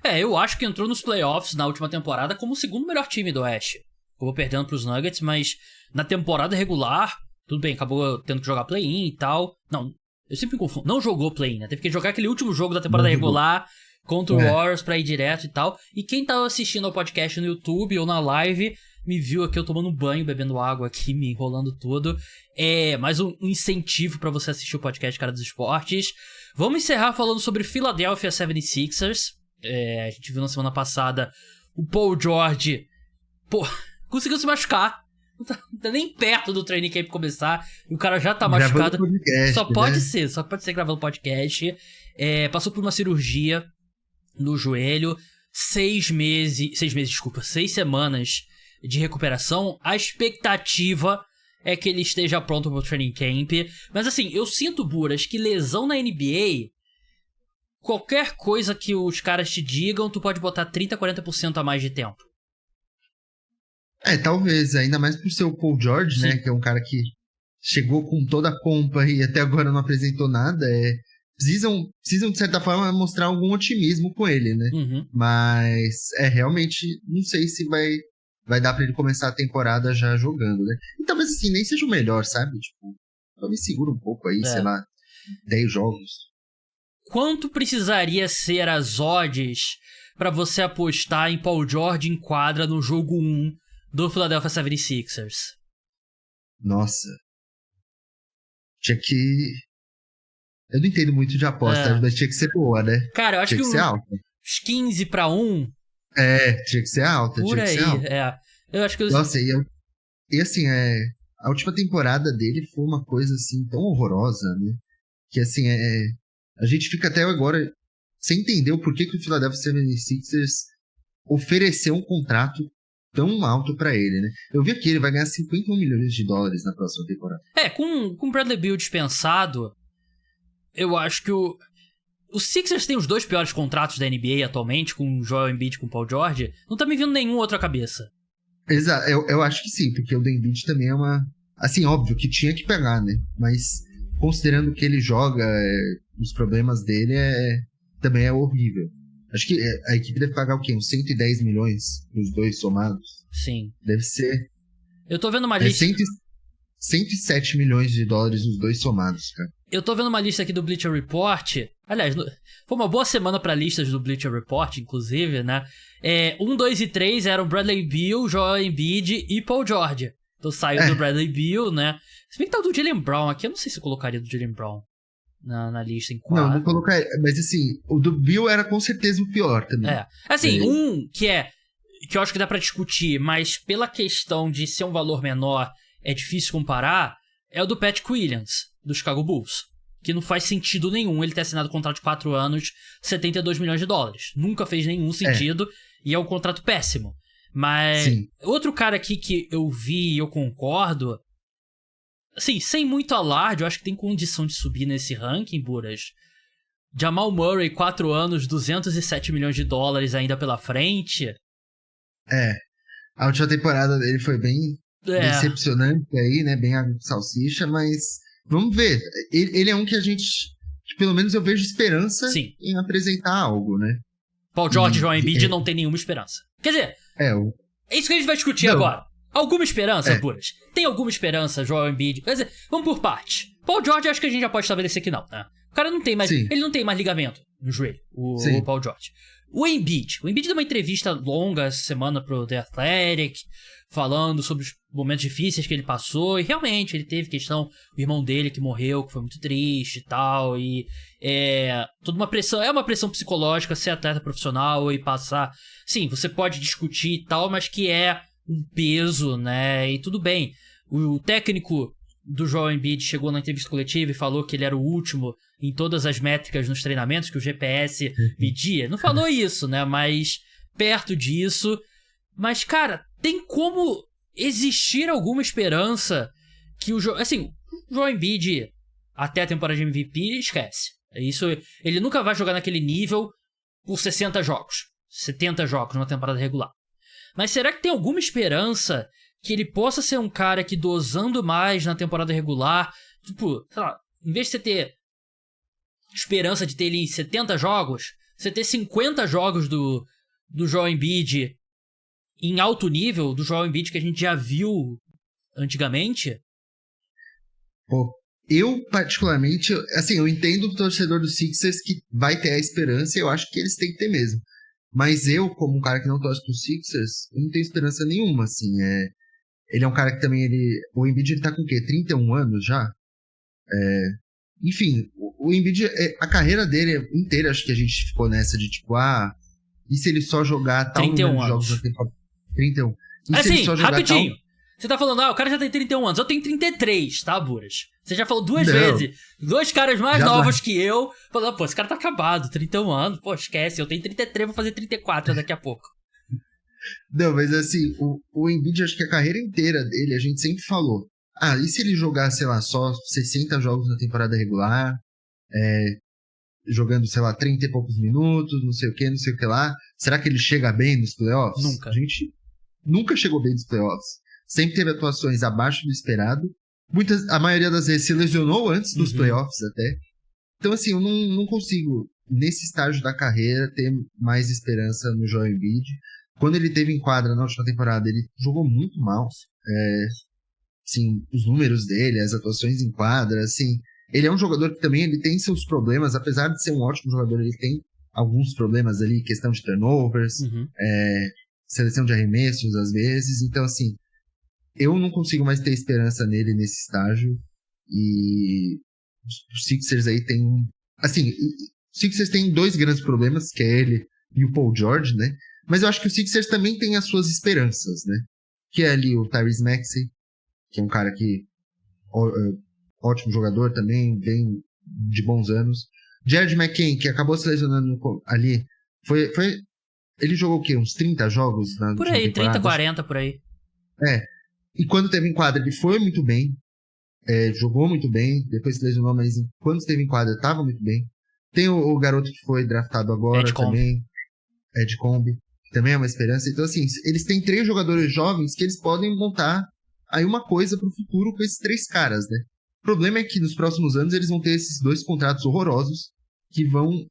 Eu acho que entrou nos playoffs na última temporada como o segundo melhor time do Oeste. Acabou perdendo pros Nuggets, mas na temporada regular, tudo bem, acabou tendo que jogar play-in e tal. Não, eu sempre me confundo. Não jogou play-in, né? Teve que jogar aquele último jogo da temporada regular contra o Warriors pra ir direto e tal. E quem tava assistindo ao podcast no YouTube ou na live me viu aqui eu tomando um banho, bebendo água aqui, me enrolando todo. Mais um incentivo pra você assistir o podcast Cara dos Esportes. Vamos encerrar falando sobre Philadelphia 76ers. A gente viu na semana passada o Paul George, conseguiu se machucar. Não tá nem perto do training camp começar. E o cara já tá machucado. Podcast, só pode ser gravando podcast. Passou por uma cirurgia no joelho. 6 semanas de recuperação. A expectativa é que ele esteja pronto pro training camp. Mas assim, eu sinto, Buras, que lesão na NBA, qualquer coisa que os caras te digam, tu pode botar 30%, 40% a mais de tempo. Talvez, ainda mais por ser o Paul George, Sim. né? Que é um cara que chegou com toda a pompa e até agora não apresentou nada. Precisam, de certa forma, mostrar algum otimismo com ele, né? Uhum. Mas, realmente, não sei se vai dar pra ele começar a temporada já jogando, né? E talvez, assim, nem seja o melhor, sabe? Tipo, talvez segura um pouco aí, sei lá, 10 jogos. Quanto precisaria ser as odds pra você apostar em Paul George em quadra no jogo 1 do Philadelphia 76ers? Nossa. Tinha que... Eu não entendo muito de aposta, mas tinha que ser boa, né? Cara, eu acho tinha que ser alta. Uns 15-1. Tinha que ser alta, Por tinha aí, que ser alta. Eu acho que... Nossa, e assim, a última temporada dele foi uma coisa, assim, tão horrorosa, né? Que, assim, a gente fica até agora sem entender o porquê que o Philadelphia 76ers ofereceu um contrato tão alto pra ele, né? Eu vi aqui, ele vai ganhar 51 milhões de dólares na próxima temporada. Com o Bradley Beal dispensado, eu acho que o Sixers tem os 2 piores contratos da NBA atualmente, com o Joel Embiid e com o Paul George. Não tá me vindo nenhum outro à cabeça. Exato, eu acho que sim, porque o Embiid também é uma... Assim, óbvio que tinha que pegar, né? Mas considerando que ele joga, os problemas dele também é horrível. Acho que a equipe deve pagar o quê? Uns 110 milhões os 2 somados? Sim. Deve ser... Eu tô vendo uma lista... 107 milhões de dólares os 2 somados, cara. Eu tô vendo uma lista aqui do Bleacher Report. Aliás, foi uma boa semana pra listas do Bleacher Report, inclusive, né? 1, 2 e 3 eram Bradley Beal, Joel Embiid e Paul George. Então saiu do Bradley Beal, né? Se bem que tá o do Jaylen Brown aqui, eu não sei se eu colocaria do Jaylen Brown na lista em quadro. Não colocaria. Mas assim, o do Beal era com certeza o pior também. Assim, que eu acho que dá pra discutir, mas pela questão de ser um valor menor, é difícil comparar, é o do Patrick Williams, do Chicago Bulls. Que não faz sentido nenhum ele ter assinado um contrato de 4 anos, 72 milhões de dólares. Nunca fez nenhum sentido e é um contrato péssimo. Mas outro cara aqui que eu vi e eu concordo, assim, sem muito alarde, eu acho que tem condição de subir nesse ranking, Buras. Jamal Murray, 4 anos, 207 milhões de dólares ainda pela frente. A última temporada dele foi bem decepcionante aí, né? Bem a salsicha, mas vamos ver. Ele é um que que pelo menos eu vejo esperança em apresentar algo, né? Paul George e Joel Embiid não tem nenhuma esperança. Quer dizer, é isso que a gente vai discutir agora. Alguma esperança, Buras? Tem alguma esperança, Joel Embiid? Quer dizer, vamos por parte. Paul George, acho que a gente já pode estabelecer que não, né? O cara não tem mais... Ele não tem mais ligamento no joelho, o Paul George. O Embiid deu uma entrevista longa essa semana pro The Athletic, falando sobre os momentos difíceis que ele passou, e realmente ele teve questão, o irmão dele que morreu, que foi muito triste e tal, e toda uma pressão, uma pressão psicológica ser atleta profissional e passar, sim, você pode discutir e tal, mas que é um peso, né, e tudo bem. O técnico do Joel Embiid chegou na entrevista coletiva e falou que ele era o último em todas as métricas nos treinamentos que o GPS media. Não falou isso, né? Mas perto disso. Mas, cara, tem como existir alguma esperança que o Joel Embiid, até a temporada de MVP, esquece. Isso, ele nunca vai jogar naquele nível por 60 jogos, 70 jogos numa temporada regular. Mas será que tem alguma esperança que ele possa ser um cara que, dosando mais na temporada regular, tipo, sei lá, em vez de você ter esperança de ter ele em 70 jogos, você ter 50 jogos do Joel Embiid em alto nível, do Joel Embiid que a gente já viu antigamente? Pô, eu particularmente, assim, eu entendo o torcedor do Sixers que vai ter a esperança e eu acho que eles têm que ter mesmo. Mas eu, como um cara que não torce pro Sixers, eu não tenho esperança nenhuma, assim, Ele é um cara que também, o Embiid, ele tá com o quê? 31 anos já? Enfim, o Embiid, a carreira dele inteira, acho que a gente ficou nessa de tipo, e se ele só jogar tal número de jogos na temporada? 31. E se ele só jogar rapidinho. Você tá falando, o cara já tem 31 anos. Eu tenho 33, tá, Buras? Você já falou 2 vezes. 2 caras mais novos que eu. Falando, pô, esse cara tá acabado, 31 anos. Pô, esquece, eu tenho 33, vou fazer 34 daqui a pouco. Não, mas assim, o Embiid, acho que a carreira inteira dele, a gente sempre falou, e se ele jogar, sei lá, só 60 jogos na temporada regular, jogando, sei lá, 30 e poucos minutos, não sei o que lá, será que ele chega bem nos playoffs? Nunca. A gente nunca chegou bem nos playoffs, sempre teve atuações abaixo do esperado, a maioria das vezes se lesionou antes dos playoffs até. Então, assim, eu não consigo, nesse estágio da carreira, ter mais esperança no Joel Embiid. Quando ele teve em quadra na última temporada, ele jogou muito mal. Assim, os números dele, as atuações em quadra, assim, ele é um jogador que também ele tem seus problemas, apesar de ser um ótimo jogador, ele tem alguns problemas ali, questão de turnovers, seleção de arremessos às vezes. Então, assim, eu não consigo mais ter esperança nele nesse estágio. E os Sixers aí tem assim, os Sixers tem dois grandes problemas, que é ele e o Paul George, né? Mas eu acho que o Sixers também tem as suas esperanças, né? Que é ali o Tyrese Maxey, que é um cara que ótimo jogador também, vem de bons anos. Jared McCain, que acabou se lesionando ali, ele jogou o quê? Uns 30 jogos? Por aí, 30, 40, por aí. E quando teve em quadra, ele foi muito bem. Jogou muito bem, depois se lesionou, mas quando esteve em quadra, estava muito bem. Tem o garoto que foi draftado agora também, Ed Combe, que também é uma esperança. Então, assim, eles têm 3 jogadores jovens que eles podem montar aí uma coisa pro futuro com esses 3 caras, né? O problema é que nos próximos anos eles vão ter esses 2 contratos horrorosos que vão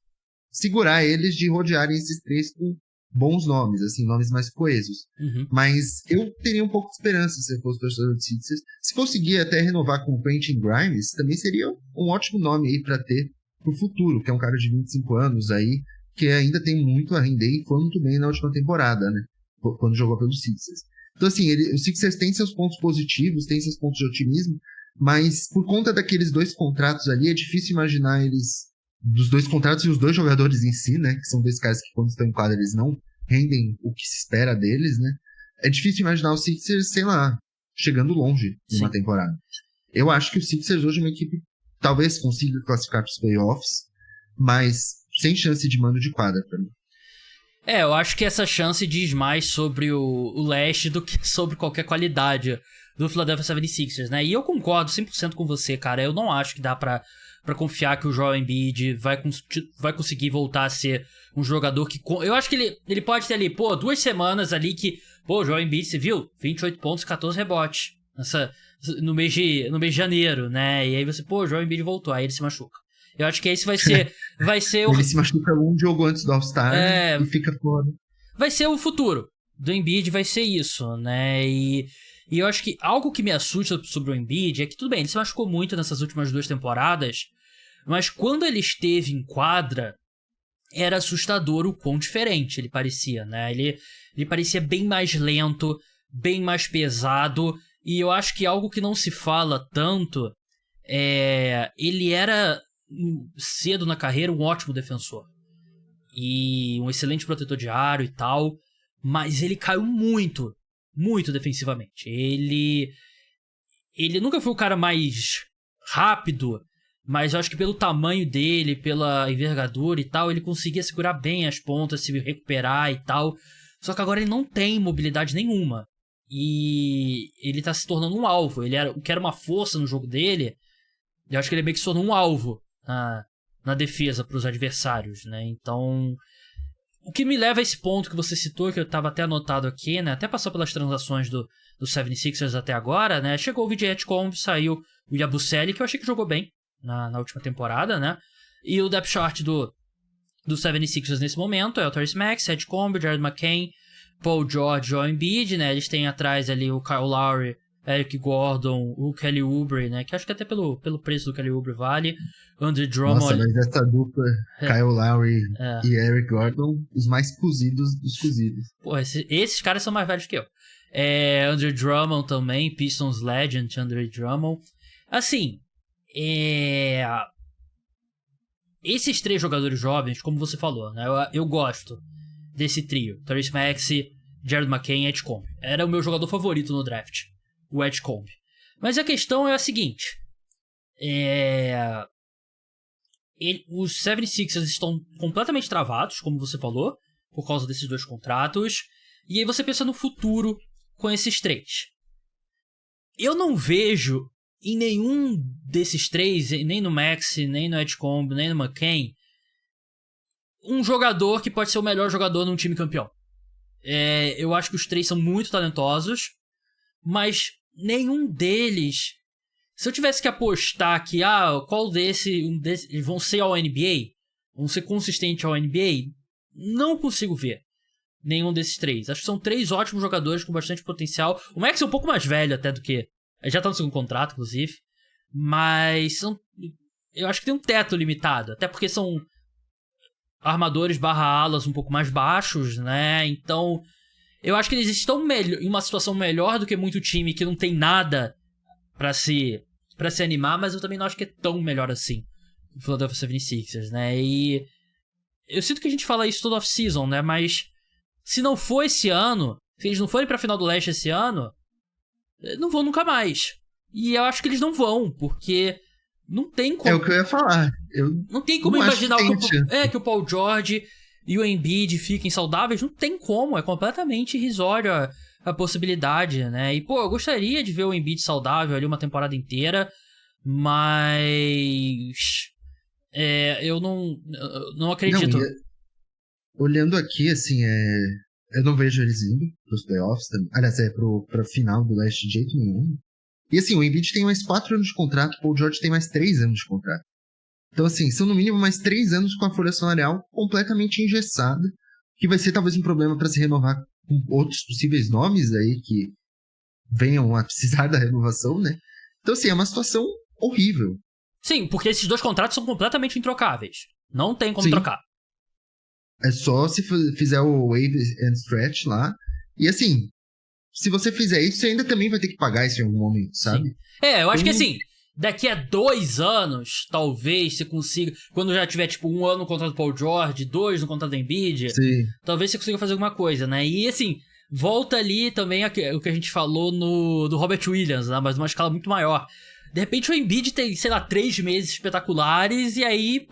segurar eles de rodearem esses 3 com bons nomes, assim, nomes mais coesos. Mas eu teria um pouco de esperança se eu fosse torcedor do Sixers. Se conseguir até renovar com o Quentin Grimes, também seria um ótimo nome aí pra ter pro futuro, que é um cara de 25 anos aí, que ainda tem muito a render e foi muito bem na última temporada, né? Quando jogou pelo Sixers. Então, assim, o Sixers tem seus pontos positivos, tem seus pontos de otimismo, mas por conta daqueles 2 contratos ali, é difícil imaginar eles, dos 2 contratos e os 2 jogadores em si, né? Que são 2 caras que quando estão em quadra eles não rendem o que se espera deles, né? É difícil imaginar o Sixers, sei lá, chegando longe numa temporada. Eu acho que o Sixers hoje é uma equipe talvez consiga classificar para os playoffs, mas sem chance de mando de quadra pra mim. Eu acho que essa chance diz mais sobre o leste do que sobre qualquer qualidade do Philadelphia 76ers, né? E eu concordo 100% com você, cara. Eu não acho que dá pra confiar que o Joel Embiid vai conseguir voltar a ser um jogador que... Eu acho que ele pode ter ali, 2 semanas ali que... o Joel Embiid, você viu? 28 pontos, 14 rebotes no mês de janeiro, né? E aí você, o Joel Embiid voltou, aí ele se machuca. Eu acho que esse vai ser Ele se machuca um jogo antes do All-Star e fica fora. Vai ser o futuro do Embiid, vai ser isso, né? E eu acho que algo que me assusta sobre o Embiid é que, tudo bem, ele se machucou muito nessas últimas 2 temporadas, mas quando ele esteve em quadra, era assustador o quão diferente ele parecia, né? Ele parecia bem mais lento, bem mais pesado, e eu acho que algo que não se fala tanto ele era... cedo na carreira, um ótimo defensor e um excelente protetor de aro e tal, mas ele caiu muito defensivamente. Ele nunca foi o cara mais rápido, mas eu acho que pelo tamanho dele, pela envergadura e tal, ele conseguia segurar bem as pontas, se recuperar e tal. Só que agora ele não tem mobilidade nenhuma e ele tá se tornando um alvo. O que era uma força no jogo dele, eu acho que ele meio que se tornou um alvo na defesa para os adversários, né? Então, o que me leva a esse ponto que você citou, que eu estava até anotado aqui, né? Até passou pelas transações do 76ers até agora, né? Chegou o VJ Edgecombe, saiu o Yabusele, que eu achei que jogou bem na última temporada, né? E o depth chart do 76ers nesse momento é o Tyrese Maxey, Edgecombe, Jared McCain, Paul George, Joel Embiid, né? Eles têm atrás ali o Kyle Lowry, Eric Gordon, o Kelly Oubre, né? Que acho que até pelo preço do Kelly Oubre vale. Andre Drummond. Nossa, mas essa dupla, Kyle Lowry e Eric Gordon, os mais cozidos dos cozidos. Esses caras são mais velhos que eu. Andre Drummond também, Pistons Legend, Andre Drummond. Assim, esses 3 jogadores jovens, como você falou, né? Eu gosto desse trio. Tyrese Maxey, Jared McCain e Edgecombe. Era o meu jogador favorito no draft, o Edgecombe. Mas a questão é a seguinte. Os 76ers estão completamente travados, como você falou, por causa desses 2 contratos. E aí você pensa no futuro com esses 3. Eu não vejo em nenhum desses 3, nem no Maxey, nem no Edgecombe, nem no McCain, um jogador que pode ser o melhor jogador num time campeão. Eu acho que os 3 são muito talentosos, mas nenhum deles... Se eu tivesse que apostar que, qual desses vão ser ao NBA, vão ser consistentes ao NBA, não consigo ver nenhum desses 3. Acho que são 3 ótimos jogadores com bastante potencial. O Max é um pouco mais velho até do que... Já tá no segundo contrato, inclusive. Mas eu acho que tem um teto limitado. Até porque são armadores / alas um pouco mais baixos, né? Então, eu acho que eles estão em uma situação melhor do que muito time que não tem nada pra se animar, mas eu também não acho que é tão melhor assim o Philadelphia 76ers, né? E eu sinto que a gente fala isso todo off-season, né? Mas se não for esse ano, se eles não forem pra final do leste esse ano, não vão nunca mais. E eu acho que eles não vão, porque não tem como... É o que eu ia falar. Não tem como imaginar que o Paul George e o Embiid fiquem saudáveis. Não tem como, é completamente irrisório a possibilidade, né? E, eu gostaria de ver o Embiid saudável ali uma temporada inteira, mas... eu não acredito. Não, olhando aqui, assim, eu não vejo eles indo pros playoffs, aliás, pra final do leste de jeito nenhum. E assim, o Embiid tem mais 4 anos de contrato, o Paul George tem mais 3 anos de contrato. Então, assim, são no mínimo mais 3 anos com a folha salarial completamente engessada, que vai ser talvez um problema para se renovar com outros possíveis nomes aí que venham a precisar da renovação, né? Então, assim, é uma situação horrível. Sim, porque esses 2 contratos são completamente introcáveis. Não tem como trocar. É só se fizer o wave and stretch lá. E assim, se você fizer isso, você ainda também vai ter que pagar isso em algum momento, sabe? Sim. Eu acho que assim, daqui a 2 anos, talvez você consiga... Quando já tiver, tipo, 1 ano no contrato do Paul George, 2 no contrato do Embiid, talvez você consiga fazer alguma coisa, né? E assim, volta ali também o que a gente falou do Robert Williams, né? Mas numa escala muito maior. De repente o Embiid tem, sei lá, 3 meses espetaculares e aí,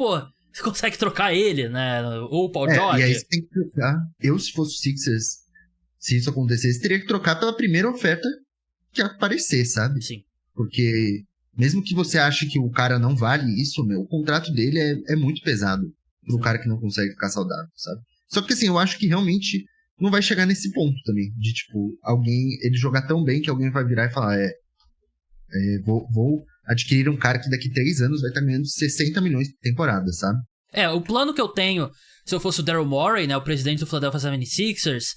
você consegue trocar ele, né? Ou o Paul George. E aí você tem que trocar. Se fosse o Sixers, se isso acontecesse, teria que trocar pela primeira oferta que aparecer, sabe? Sim. Porque mesmo que você ache que o cara não vale isso, o contrato dele é muito pesado pro cara que não consegue ficar saudável, sabe? Só que assim, eu acho que realmente não vai chegar nesse ponto também, de tipo, ele jogar tão bem que alguém vai virar e falar, vou adquirir um cara que daqui 3 anos vai estar ganhando 60 milhões por temporada, sabe? O plano que eu tenho, se eu fosse o Daryl Morey, né, o presidente do Philadelphia 76ers,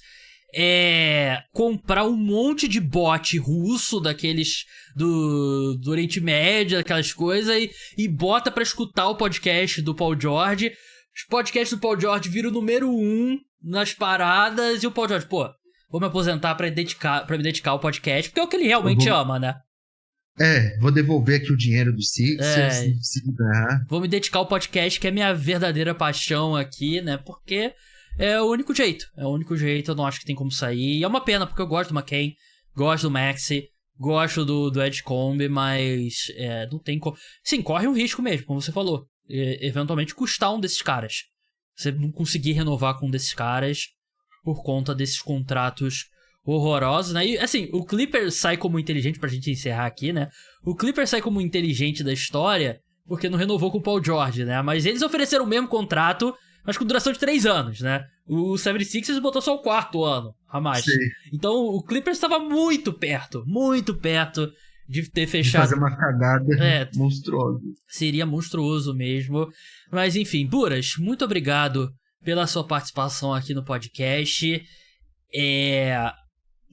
é comprar um monte de bot russo daqueles do Oriente Médio, aquelas coisas, e bota pra escutar o podcast do Paul George. Os podcasts do Paul George viram o número 1 nas paradas, e o Paul George, vou me aposentar pra me dedicar ao podcast, porque é o que ele realmente ama, né? Vou devolver aqui o dinheiro dos Sixers. Vou me dedicar ao podcast, que é minha verdadeira paixão aqui, né? Porque é o único jeito. Eu não acho que tem como sair. E é uma pena, porque eu gosto do McCain, gosto do Maxey, gosto do Edgecombe, mas não tem como... Sim, corre um risco mesmo, como você falou. Eventualmente custar um desses caras. Você não conseguir renovar com um desses caras por conta desses contratos horrorosos, né? E, assim, o Clippers sai como inteligente, pra gente encerrar aqui, né? O Clippers sai como inteligente da história porque não renovou com o Paul George, né? Mas eles ofereceram o mesmo contrato, mas com duração de 3 anos, né? O 76ers botou só o 4º ano a mais. Sim. Então o Clippers estava muito perto de ter fechado... De fazer uma cagada monstruosa. Seria monstruoso mesmo. Mas enfim, Buras, muito obrigado pela sua participação aqui no podcast.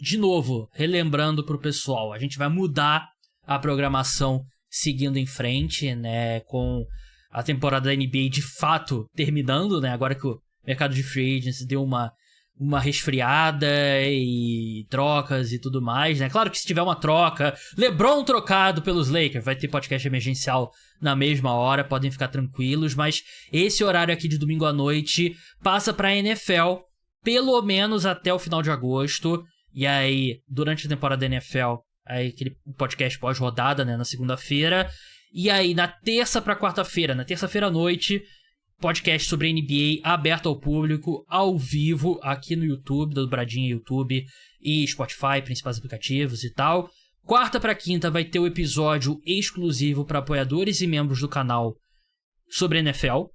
De novo, relembrando pro pessoal, a gente vai mudar a programação seguindo em frente, né, com a temporada da NBA de fato terminando, né, agora que o mercado de free agents deu uma resfriada e trocas e tudo mais, né, claro que se tiver uma troca, LeBron trocado pelos Lakers, vai ter podcast emergencial na mesma hora, podem ficar tranquilos, mas esse horário aqui de domingo à noite passa pra NFL, pelo menos até o final de agosto. E aí, durante a temporada da NFL, aí aquele podcast pós-rodada, né, na segunda-feira. E aí, na terça pra quarta-feira, na terça-feira à noite, podcast sobre NBA aberto ao público, ao vivo, aqui no YouTube, do Dobradinha YouTube e Spotify, principais aplicativos e tal. Quarta pra quinta vai ter o episódio exclusivo para apoiadores e membros do canal sobre NFL.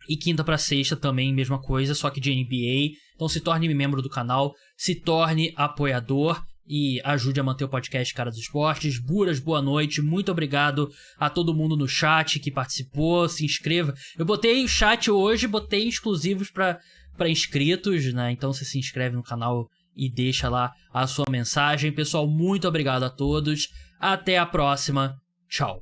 E quinta pra sexta também, mesma coisa, só que de NBA. Então se torne membro do canal, se torne apoiador e ajude a manter o podcast Cara dos Esportes. Buras, boa noite, muito obrigado a todo mundo no chat que participou, se inscreva. Eu botei o chat hoje, botei exclusivos pra inscritos, né? Então você se inscreve no canal e deixa lá a sua mensagem. Pessoal, muito obrigado a todos, até a próxima, tchau.